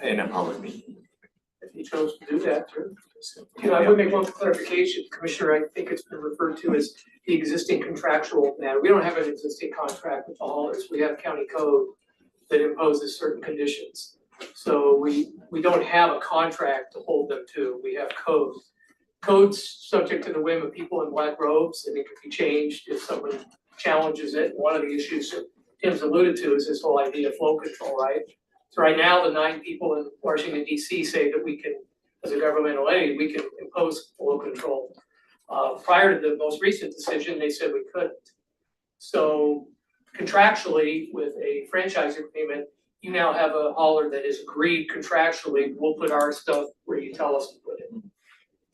in a public meeting? If you chose to do that, sure. You know, I would make one clarification, Commissioner, I think it's been referred to as the existing contractual matter. We don't have an existing contract with the haulers, we have county code that imposes certain conditions. So we don't have a contract to hold them to, we have code. Code's subject to the whim of people in black robes, and it can be changed if someone challenges it. One of the issues that Tim's alluded to is this whole idea of flow control, right? So right now, the 9 people in Washington DC say that we can, as a governmental entity, we can impose flow control. Prior to the most recent decision, they said we couldn't. So contractually, with a franchise agreement, you now have a hauler that is agreed contractually, we'll put our stuff where you tell us to put it.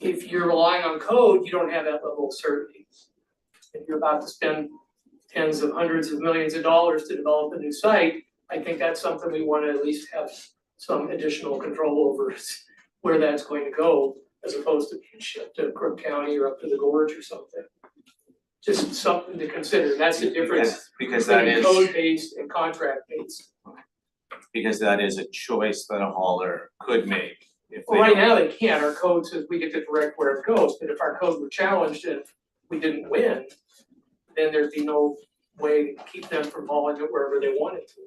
If you're relying on code, you don't have that level of certainty. If you're about to spend tens of hundreds of millions of dollars to develop a new site, I think that's something we want to at least have some additional control over where that's going to go, as opposed to being shipped to Crook County or up to the gorge or something. Just something to consider. That's the difference Because that between is, code-based and contract-based. because that is a choice that a hauler could make. If Well, they right don't- now they can't. Our code says we get to direct where it goes, but if our code were challenged and we didn't win, then there'd be no way to keep them from hauling it wherever they wanted to.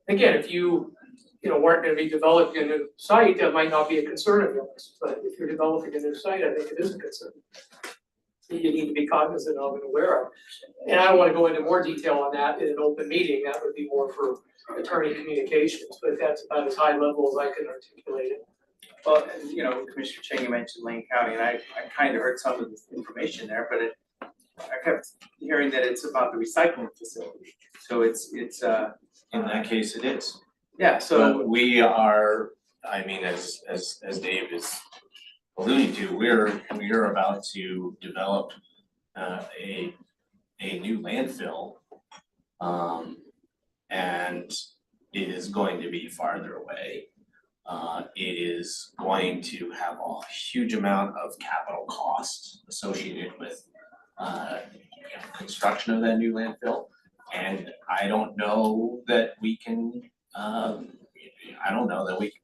Again, if you weren't gonna be developing a new site, that might not be a concern of yours, but if you're developing a new site, I think it is a concern. You need to be cognizant of and aware of. And I don't wanna go into more detail on that in an open meeting, that would be more for attorney communications, but that's about as high level as I can articulate it. Well, and, you know, Commissioner Chang, you mentioned Lane County, and I kind of heard some of the information there, but I kept hearing that it's about the recycling facility. So it's In that case, it is. yeah, so But we are, I mean, as Dave is alluding to, we're about to develop a new landfill. And it is going to be farther away. It is going to have a huge amount of capital costs associated with construction of that new landfill. And I don't know that we can,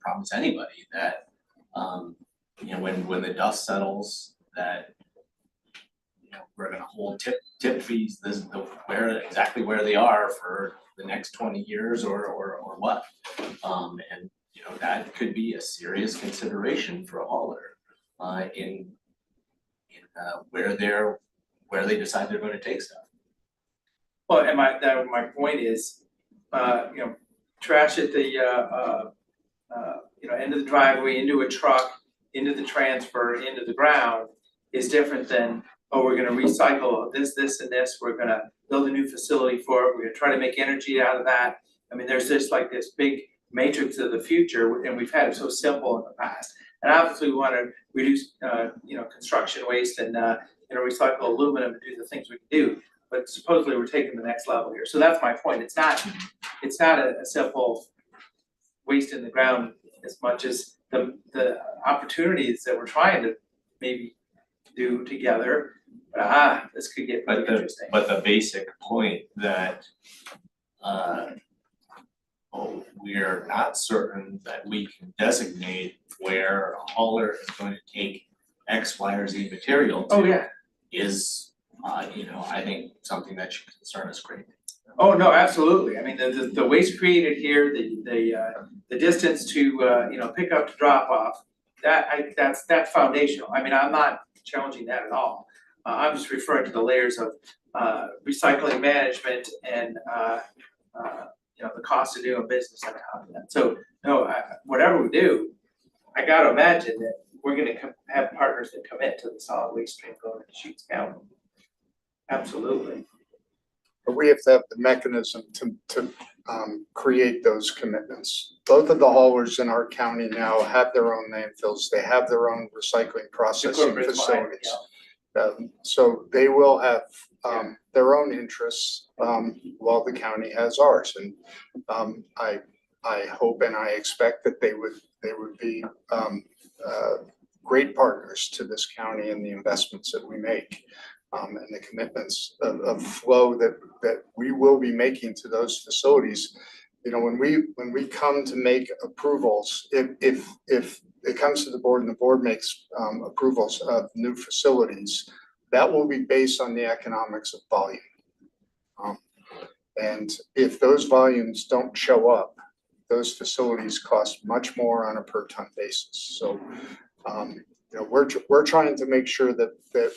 promise anybody that, when the dust settles, that we're gonna hold tip fees, exactly where they are for the next 20 years or what. And that could be a serious consideration for a hauler, in where they decide they're gonna take stuff. well, and my point is, trash at the end of the driveway, into a truck, into the transfer, into the ground is different than, oh, we're gonna recycle this, and this, we're gonna build a new facility for it, we're gonna try to make energy out of that. I mean, there's just like this big matrix of the future, and we've had it so simple in the past. And obviously we wanna reduce, construction waste and, recycle aluminum and do the things we can do. But supposedly we're taking the next level here. So that's my point. It's not a simple waste in the ground as much as the opportunities that we're trying to maybe do together. But this could get really interesting. But the basic point that we're not certain that we can designate where a hauler is going to take X, Y, or Z material to. Oh, yeah. is, I think something that should concern us greatly. Oh, no, absolutely. I mean, the waste created here, the distance to, pick up to drop off, that's foundational. I mean, I'm not challenging that at all. I'm just referring to the layers of, recycling management and, the cost of doing business on top of that. So, no, whatever we do, I gotta imagine that we're gonna have partners that commit to the solid waste stream going to Deschutes County. Absolutely. But we have to have the mechanism to create those commitments. Both of the haulers in our county now have their own landfills. They have their own recycling processing corporate's fine, facilities. So they will have their own interests while the county has ours. And I hope and I expect that they would be great partners to this county and the investments that we make. And the commitments of flow that we will be making to those facilities. When we come to make approvals, if it comes to the board and the board makes approvals of new facilities, that will be based on the economics of volume. And if those volumes don't show up, those facilities cost much more on a per ton basis. So we're trying to make sure that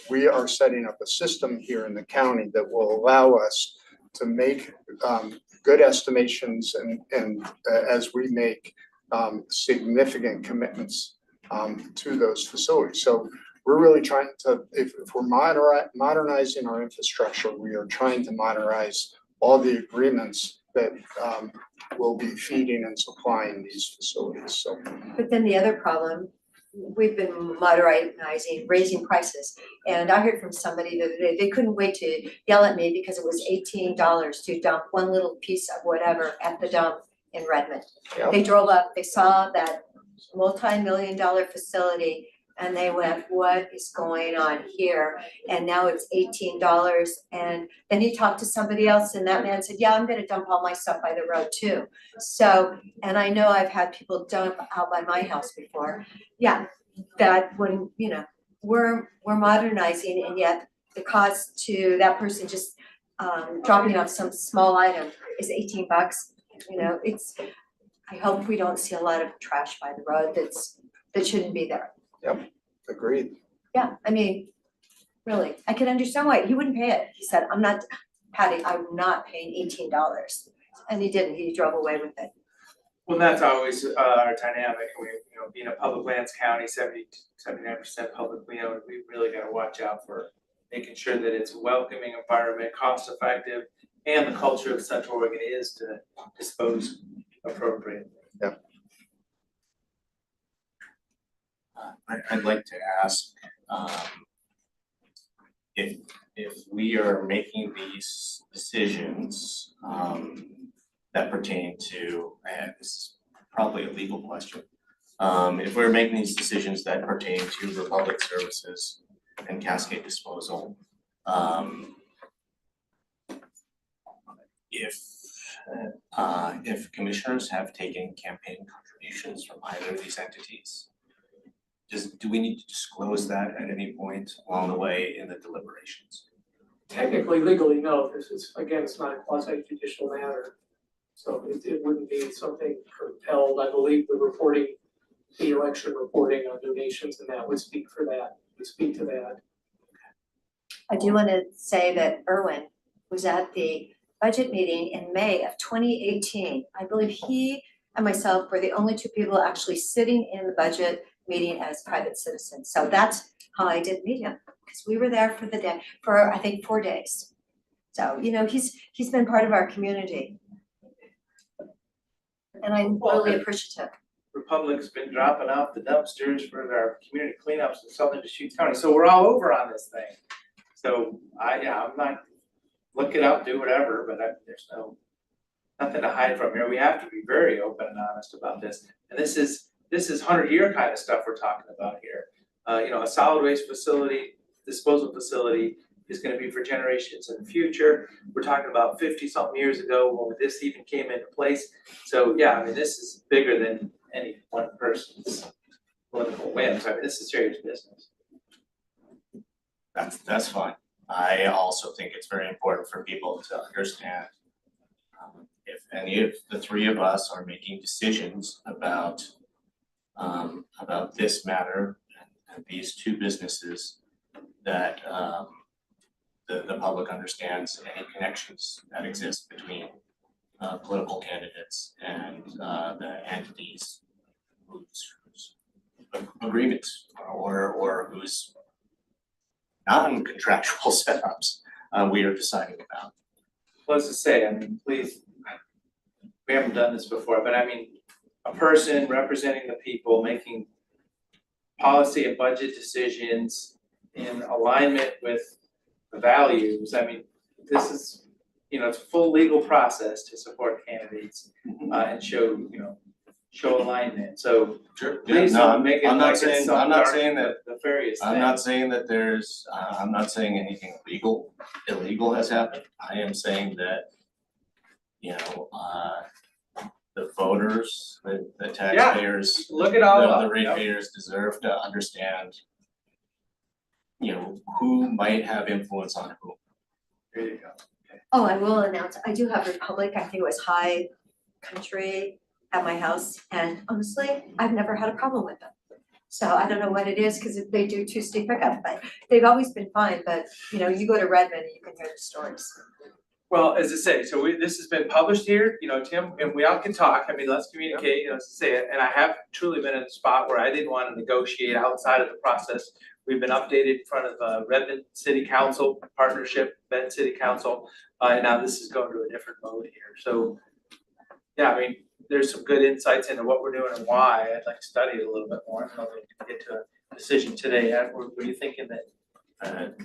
we are setting up a system here in the county that will allow us to make good estimations and as we make significant commitments to those facilities. So we're really trying to, if we're modernizing our infrastructure, we are trying to modernize all the agreements that will be feeding and supplying these facilities. So, But then the other problem, we've been modernizing, raising prices. And I heard from somebody the other day, they couldn't wait to yell at me because it was $18 to dump one little piece of whatever at the dump in Redmond. Yep. They drove up, they saw that multi-million-dollar facility and they went, what is going on here? And now it's $18. And then he talked to somebody else and that man said, yeah, I'm gonna dump all my stuff by the road too. So, and I know I've had people dump out by my house before. Yeah, that when, we're modernizing and yet the cost to that person just dropping off some small item is $18. I hope we don't see a lot of trash by the road that shouldn't be there. yep, agreed. Yeah, I mean, really, I can understand why, he wouldn't pay it, he said, I'm not not paying $18. And he didn't, he drove away with it. Well, that's always our dynamic. We, being a public lands county, 79% publicly owned, we really gotta watch out for making sure that it's a welcoming environment, cost effective, and the culture of Central Oregon is to dispose appropriately. Yep. I'd like to ask, if we are making these decisions, that pertain to, and this is probably a legal question. If we're making these decisions that pertain to Republic Services and Cascade Disposal, if commissioners have taken campaign contributions from either of these entities, do we need to disclose that at any point along the way in the deliberations? Technically, legally, no, this is, again, it's not a quasi judicial matter. So it wouldn't be something compelled. I believe the election reporting on donations and that would speak to that. I do wanna say that Erwin was at the budget meeting in May of 2018. I believe he and myself were the only two people actually sitting in the budget meeting as private citizens. So that's how I did meet him, because we were there for the day, for I think 4 days. So, he's been part of our community. And I'm really appreciative. Republic's been dropping off the dumpsters for our community cleanups in southern Deschutes County, so we're all over on this thing. So I'm not, look it up, do whatever, but there's nothing to hide from here. We have to be very open and honest about this. And this is 100-year kind of stuff we're talking about here. A solid waste facility, disposal facility is gonna be for generations in the future. We're talking about 50-something years ago when this even came into place. So yeah, this is bigger than any one person's political whims. This is serious business. That's fine. I also think it's very important for people to understand if any of the three of us are making decisions about this matter and these two businesses, that the public understands any connections that exist between political candidates and the entities whose agreements or whose non-contractual setups we are deciding about. Well, as to say, I mean, please, we haven't done this before, but I mean, a person representing the people, making policy and budget decisions in alignment with the values, I mean, this is, you know, it's a full legal process to support candidates and show alignment, so Sure. please don't make it I'm not like it's saying, some I'm not dark saying that, nefarious thing. I'm not saying that there's, I'm not saying anything illegal has happened. I am saying that, you know, the voters, the taxpayers, Look it all up, the yep. ratepayers deserve to understand, you know, who might have influence on who. There you go. Oh, I will announce, I do have Republic, I think it was High Country at my house, and honestly, I've never had a problem with them. So I don't know what it is, cause they do Tuesday pickup, but they've always been fine, but you know, you go to Redmond and you can hear the stories. Well, as I say, so this has been published here, you know, Tim, and we all can talk, I mean, let's communicate, you know, as I say it, and I have truly been in a spot where I didn't wanna negotiate outside of the process. We've been updated in front of Redmond City Council, partnership, Bend City Council, and now this is going to a different mode here, so. Yeah, I mean, there's some good insights into what we're doing and why, I'd like to study it a little bit more, and I'll get to a decision today. Ed, what are you thinking that?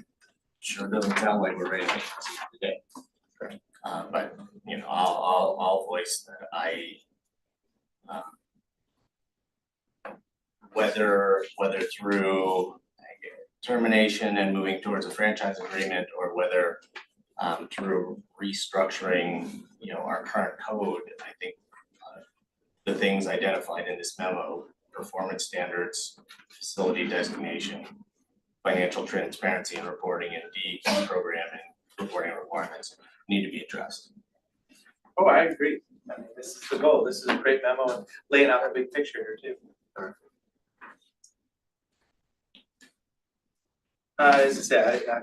Sure doesn't sound like we're ready to make a decision today. But, you know, I'll voice that whether through termination and moving towards a franchise agreement, or whether through restructuring, you know, our current code, I think the things identified in this memo, performance standards, facility designation, financial transparency and reporting, and DEP program and reporting requirements need to be addressed. Oh, I agree, I mean, this is the goal, this is a great memo and laying out the big picture here too. As I said, I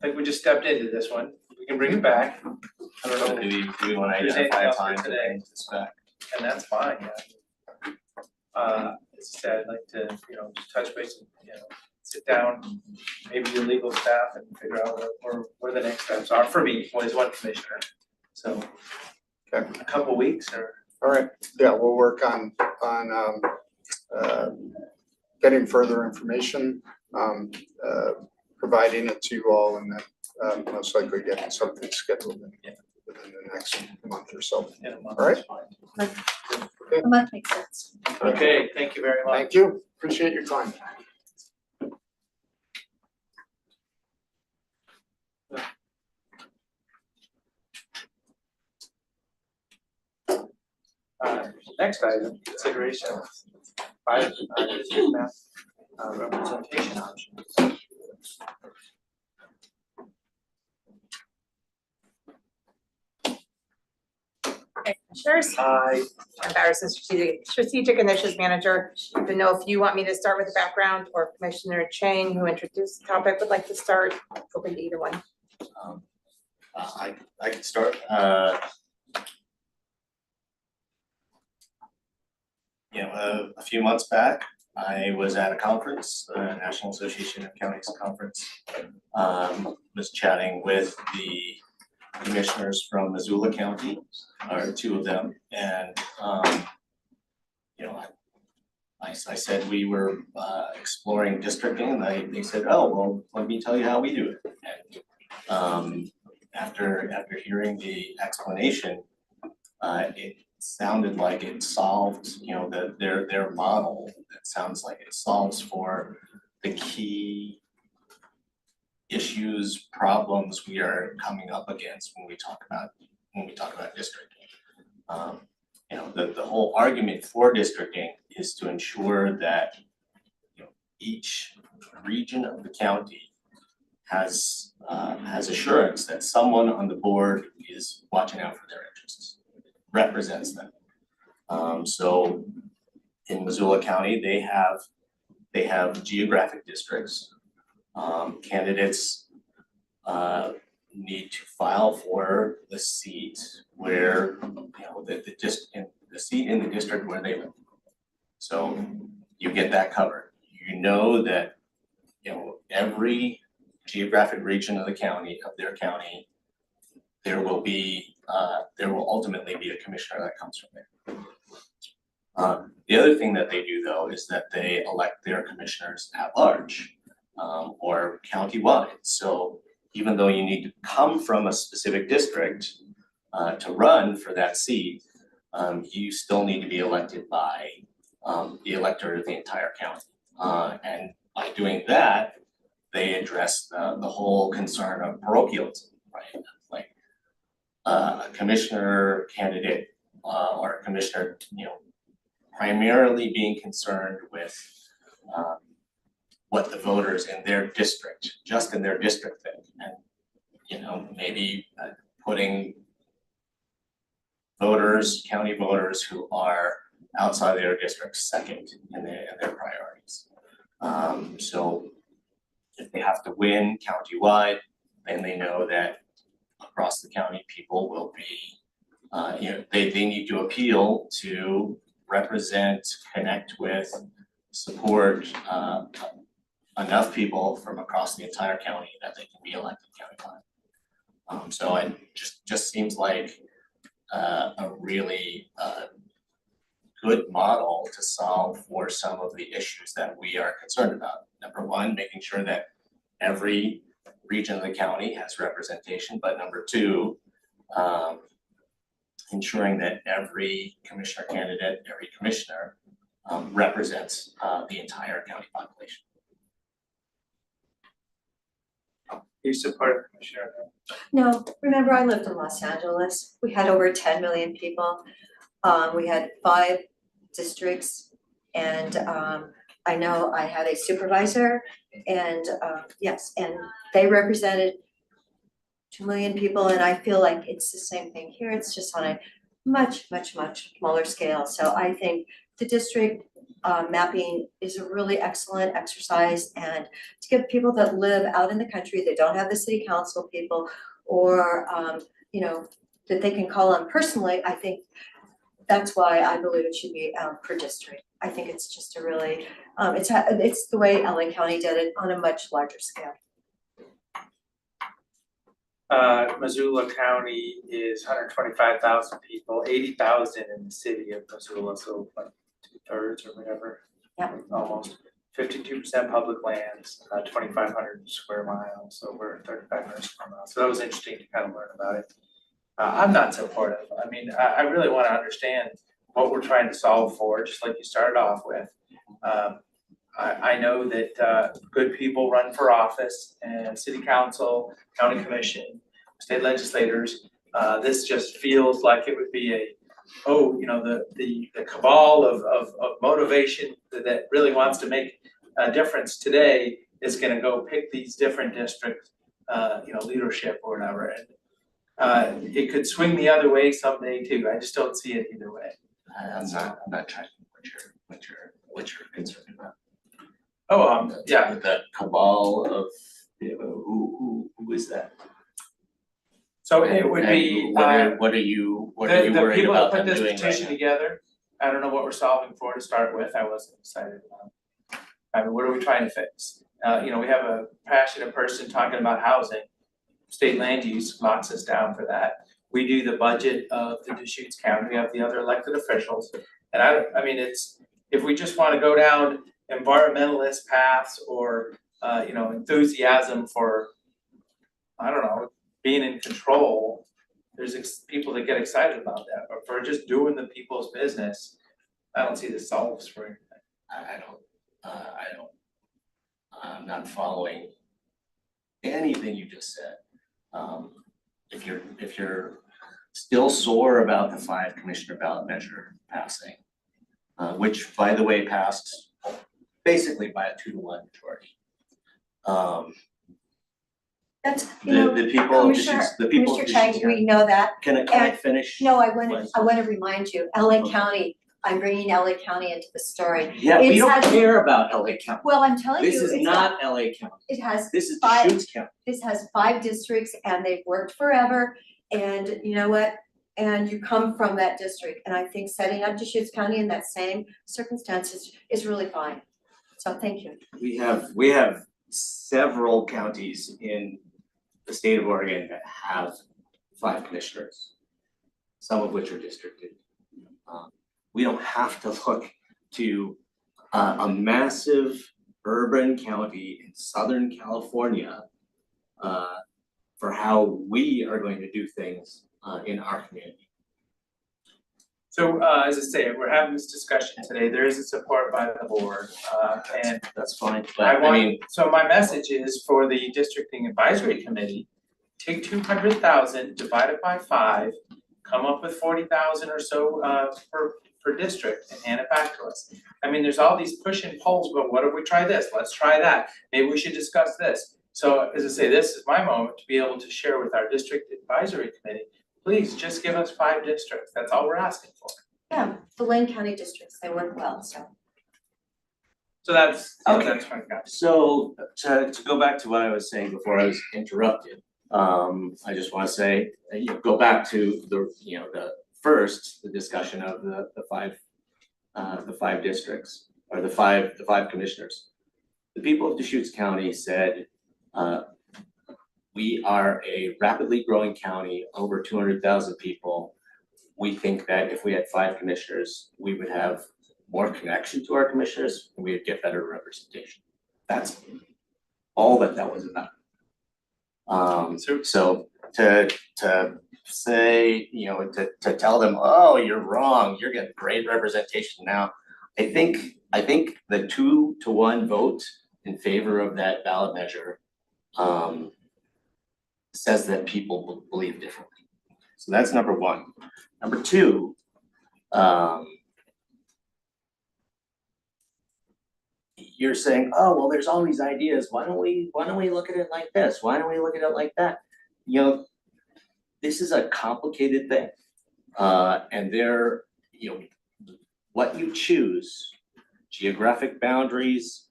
think we just stepped into this one, we can bring it back. I don't So know, do we want to There's anything identify a else for time to today? bring this back? and that's fine, yeah. As I said, I'd like to, you know, just touch base and, you know, sit down, maybe your legal staff and figure out where the next steps are for me, always one commissioner. So, Okay. a couple weeks or, All right, yeah, we'll work on getting further information, providing it to you all, and then most likely getting something scheduled within the next month or so. in a month. All right. is fine. A month makes sense. Okay, thank you very much. Thank you, appreciate your time. Next item, consideration of private district map representation options. Okay, Commissioners, I, I'm Barrison, Strategic Initiatives Manager. I don't know if you want me to start with the background, or if Commissioner Chang, who introduced the topic, would like to start. Open to either one. I can start, you know, a few months back, I was at a conference, National Association of Counties Conference. Was chatting with the commissioners from Missoula County, or two of them, and you know, I said we were exploring districting, and they said, oh, well, let me tell you how we do it. And after hearing the explanation, it sounded like it solved, you know, their model. It sounds like it solves for the key issues, problems we are coming up against when we talk about districting. You know, the whole argument for districting is to ensure that, you know, each region of the county has assurance that someone on the board is watching out for their interests, represents them. So in Missoula County, they have geographic districts. Candidates need to file for the seat where, the seat in the district where they live. So you get that covered. You know that, every geographic region of their county, there will ultimately be a commissioner that comes from there. The other thing that they do though is that they elect their commissioners at large, or countywide. So even though you need to come from a specific district to run for that seat, you still need to be elected by the electorate of the entire county. And by doing that, they address the whole concern of parochialism, right? Like a commissioner candidate or a commissioner, primarily being concerned with what the voters in their district, just in their district think, and maybe putting county voters who are outside their district second in their priorities. So if they have to win countywide, then they know that across the county, people will be, they need to appeal to represent, connect with, support enough people from across the entire county that they can be elected countywide. So it just seems like a really good model to solve for some of the issues that we are concerned about. Number one, making sure that every region of the county has representation, but number two, ensuring that every commissioner candidate, every commissioner represents the entire county population. You support Commissioner? No, remember I lived in Los Angeles. We had over 10 million people. We had 5 districts and I know I had a supervisor and yes, and they represented 2 million people and I feel like it's the same thing here. It's just on a much smaller scale. So I think the district mapping is a really excellent exercise and to give people that live out in the country, they don't have the city council people or that they can call on personally, I think that's why I believe it should be per district. I think it's just a really, it's the way LA County did it on a much larger scale. Missoula County is 125,000 people, 80,000 in the city of Missoula, so like 2/3 or whatever. Yeah. Almost 52% public lands, 2,500 square miles, so we're 3,500 square miles. So that was interesting to kind of learn about it. I'm not supportive. I mean, I really want to understand what we're trying to solve for, just like you started off with. I know that good people run for office and city council, county commission, state legislators. This just feels like it would be the cabal of motivation that really wants to make a difference today is gonna go pick these different district leadership or whatever. And it could swing the other way someday too. I just don't see it either way. I'm not tracking what you're concerned about. Oh, yeah. The cabal of, who is that? So it would be, And what are you worried the people that about them put this doing right petition now? together, I don't know what we're solving for to start with. I wasn't excited about. I mean, what are we trying to fix? We have a passionate person talking about housing. State land use locks us down for that. We do the budget of the Deschutes County. We have the other elected officials. And I mean, if we just want to go down environmentalist paths or enthusiasm for, I don't know, being in control, there's people that get excited about that. But for just doing the people's business, I don't see this solves for anything. I'm not following anything you just said. If you're still sore about the 5 commissioner ballot measure passing, which by the way passed basically by a 2-to-1 majority. That's, you know, The people of Commissioner, Deschutes, the people of Mr. Deschutes Chang, we County. know that. Can I and- finish? No, I please? wanna remind you, LA County, I'm bringing LA County into the story. Yeah, we It's don't had- care about LA County. Well, I'm telling you, This is it's not LA County. it has This is five- Deschutes County. this has 5 districts and they've worked forever. And you know what? And you come from that district. And I think setting up Deschutes County in that same circumstances is really fine. So thank you. We have several counties in the state of Oregon that have 5 commissioners, some of which are districted. We don't have to look to a massive urban county in Southern California for how we are going to do things in our community. So as I say, we're having this discussion today, there is a support by the board, and That's fine, I but I mean, want, so my message is for the districting advisory committee, take 200,000, divide it by 5, come up with 40,000 or so per district and hand it back to us. I mean, there's all these push and pulls, but what if we try this, let's try that, maybe we should discuss this. So as I say, this is my moment to be able to share with our district advisory committee, please just give us 5 districts, that's all we're asking for. Yeah, the Lane County districts, they work well, so. So that's, Okay. that's what I got. so to go back to what I was saying before I was interrupted, I just wanna say, go back to the discussion of the 5 districts, or the five commissioners. The people of Deschutes County said, we are a rapidly growing county, over 200,000 people. We think that if we had 5 commissioners, we would have more connection to our commissioners and we would get better representation. That's all that was about. So to say, to tell them, oh, you're wrong, you're getting great representation now. I think the 2-to-1 vote in favor of that ballot measure says that people believe differently. So that's number 1. Number 2, you're saying, oh, well, there's all these ideas. Why don't we look at it like this? Why don't we look at it like that? This is a complicated thing. And what you choose, geographic boundaries,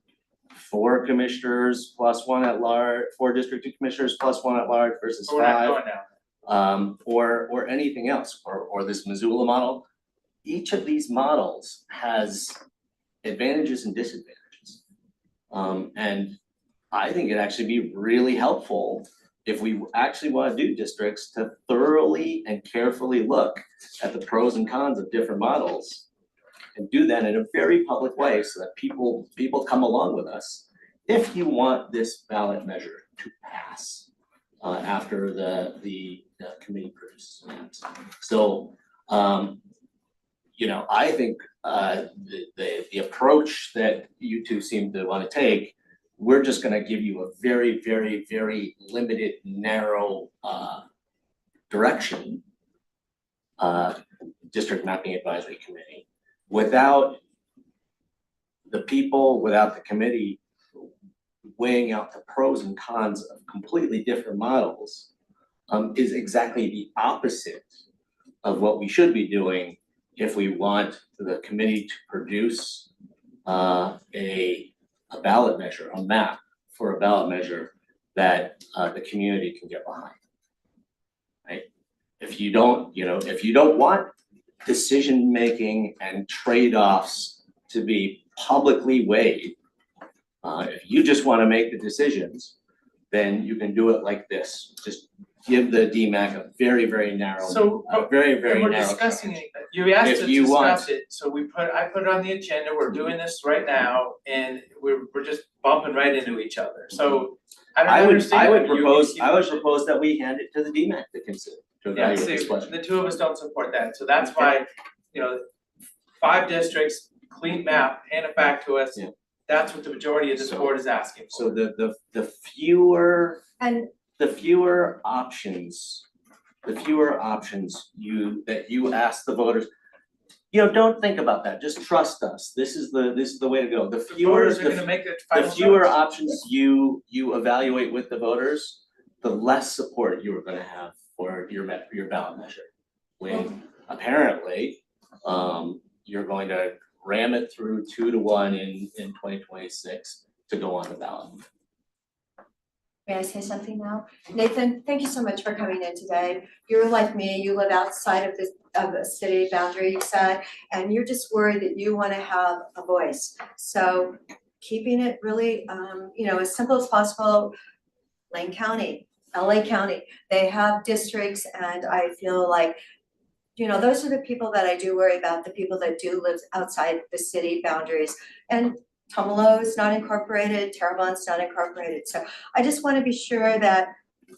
4 commissioners plus 1 at large, 4 district commissioners plus 1 at large versus 5. We're not going now. Or anything else, or this Missoula model. Each of these models has advantages and disadvantages. And I think it'd actually be really helpful if we actually want to do districts to thoroughly and carefully look at the pros and cons of different models and do that in a very public way so that people come along with us. If you want this ballot measure to pass after the committee produces that. So, I think the approach that you two seem to want to take, we're just going to give you a very, very, very limited, narrow direction, district mapping advisory committee, without the people, without the committee weighing out the pros and cons of completely different models, is exactly the opposite of what we should be doing if we want the committee to produce a ballot measure, a map for a ballot measure that the community can get behind. Right? If you don't want decision-making and trade-offs to be publicly weighed, if you just want to make the decisions, then you can do it like this. Just give the DMAC a very, very narrow, So, very, very and narrow. we're discussing it, you asked If us you to want- discuss it, so I put it on the agenda, we're doing this right now, and we're just bumping right into each other, so I don't understand. I would You- propose, you- I would propose that we hand it to the DMAC to consider, to Yeah, evaluate this see, question. the 2 of us don't support that, so that's why, 5 districts, clean map, hand it back to us. Yeah. That's what the majority of this So- board is asking for. So the fewer And options, that you ask the voters, don't think about that, just trust us, this is the way to go. The The voters are gonna make the final fewer choice. options you evaluate with the voters, the less support you were gonna have for your ballot measure. When apparently, you're going to ram it through 2-1 in 2026 to go on the ballot. May I say something now? Nathan, thank you so much for coming in today. You're like me, you live outside of the city boundary, you said, and you're just worried that you wanna have a voice. So keeping it really, as simple as possible. Lane County, LA County, they have districts, and I feel like, those are the people that I do worry about, the people that do live outside the city boundaries. And Tumalo is not incorporated, Terrebonne's not incorporated, so I just wanna be sure that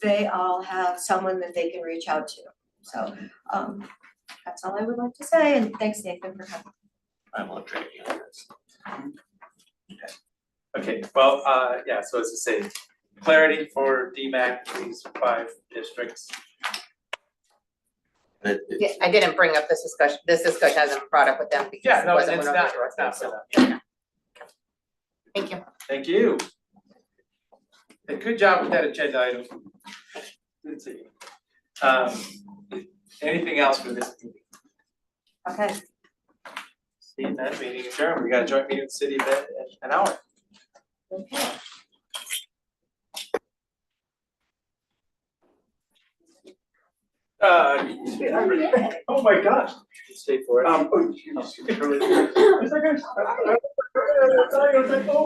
they all have someone that they can reach out to. So, that's all I would like to say, and thanks Nathan for coming. I won't drag you on this. Okay, well, so as I say, clarity for DMAC, these 5 districts. Yeah, I didn't bring up this discussion hasn't been brought up with them because Yeah, it no, wasn't it's one not, of their it's not for ordinances. them. Thank you. Thank you. And good job with that agenda item. Let's see. Anything else for this meeting? Okay. Seeing that meeting adjourned, we got a joint meeting with the city at an hour. Okay. Oh my gosh. Stay for it. Oh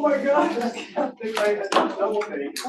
my gosh. I think I had double take.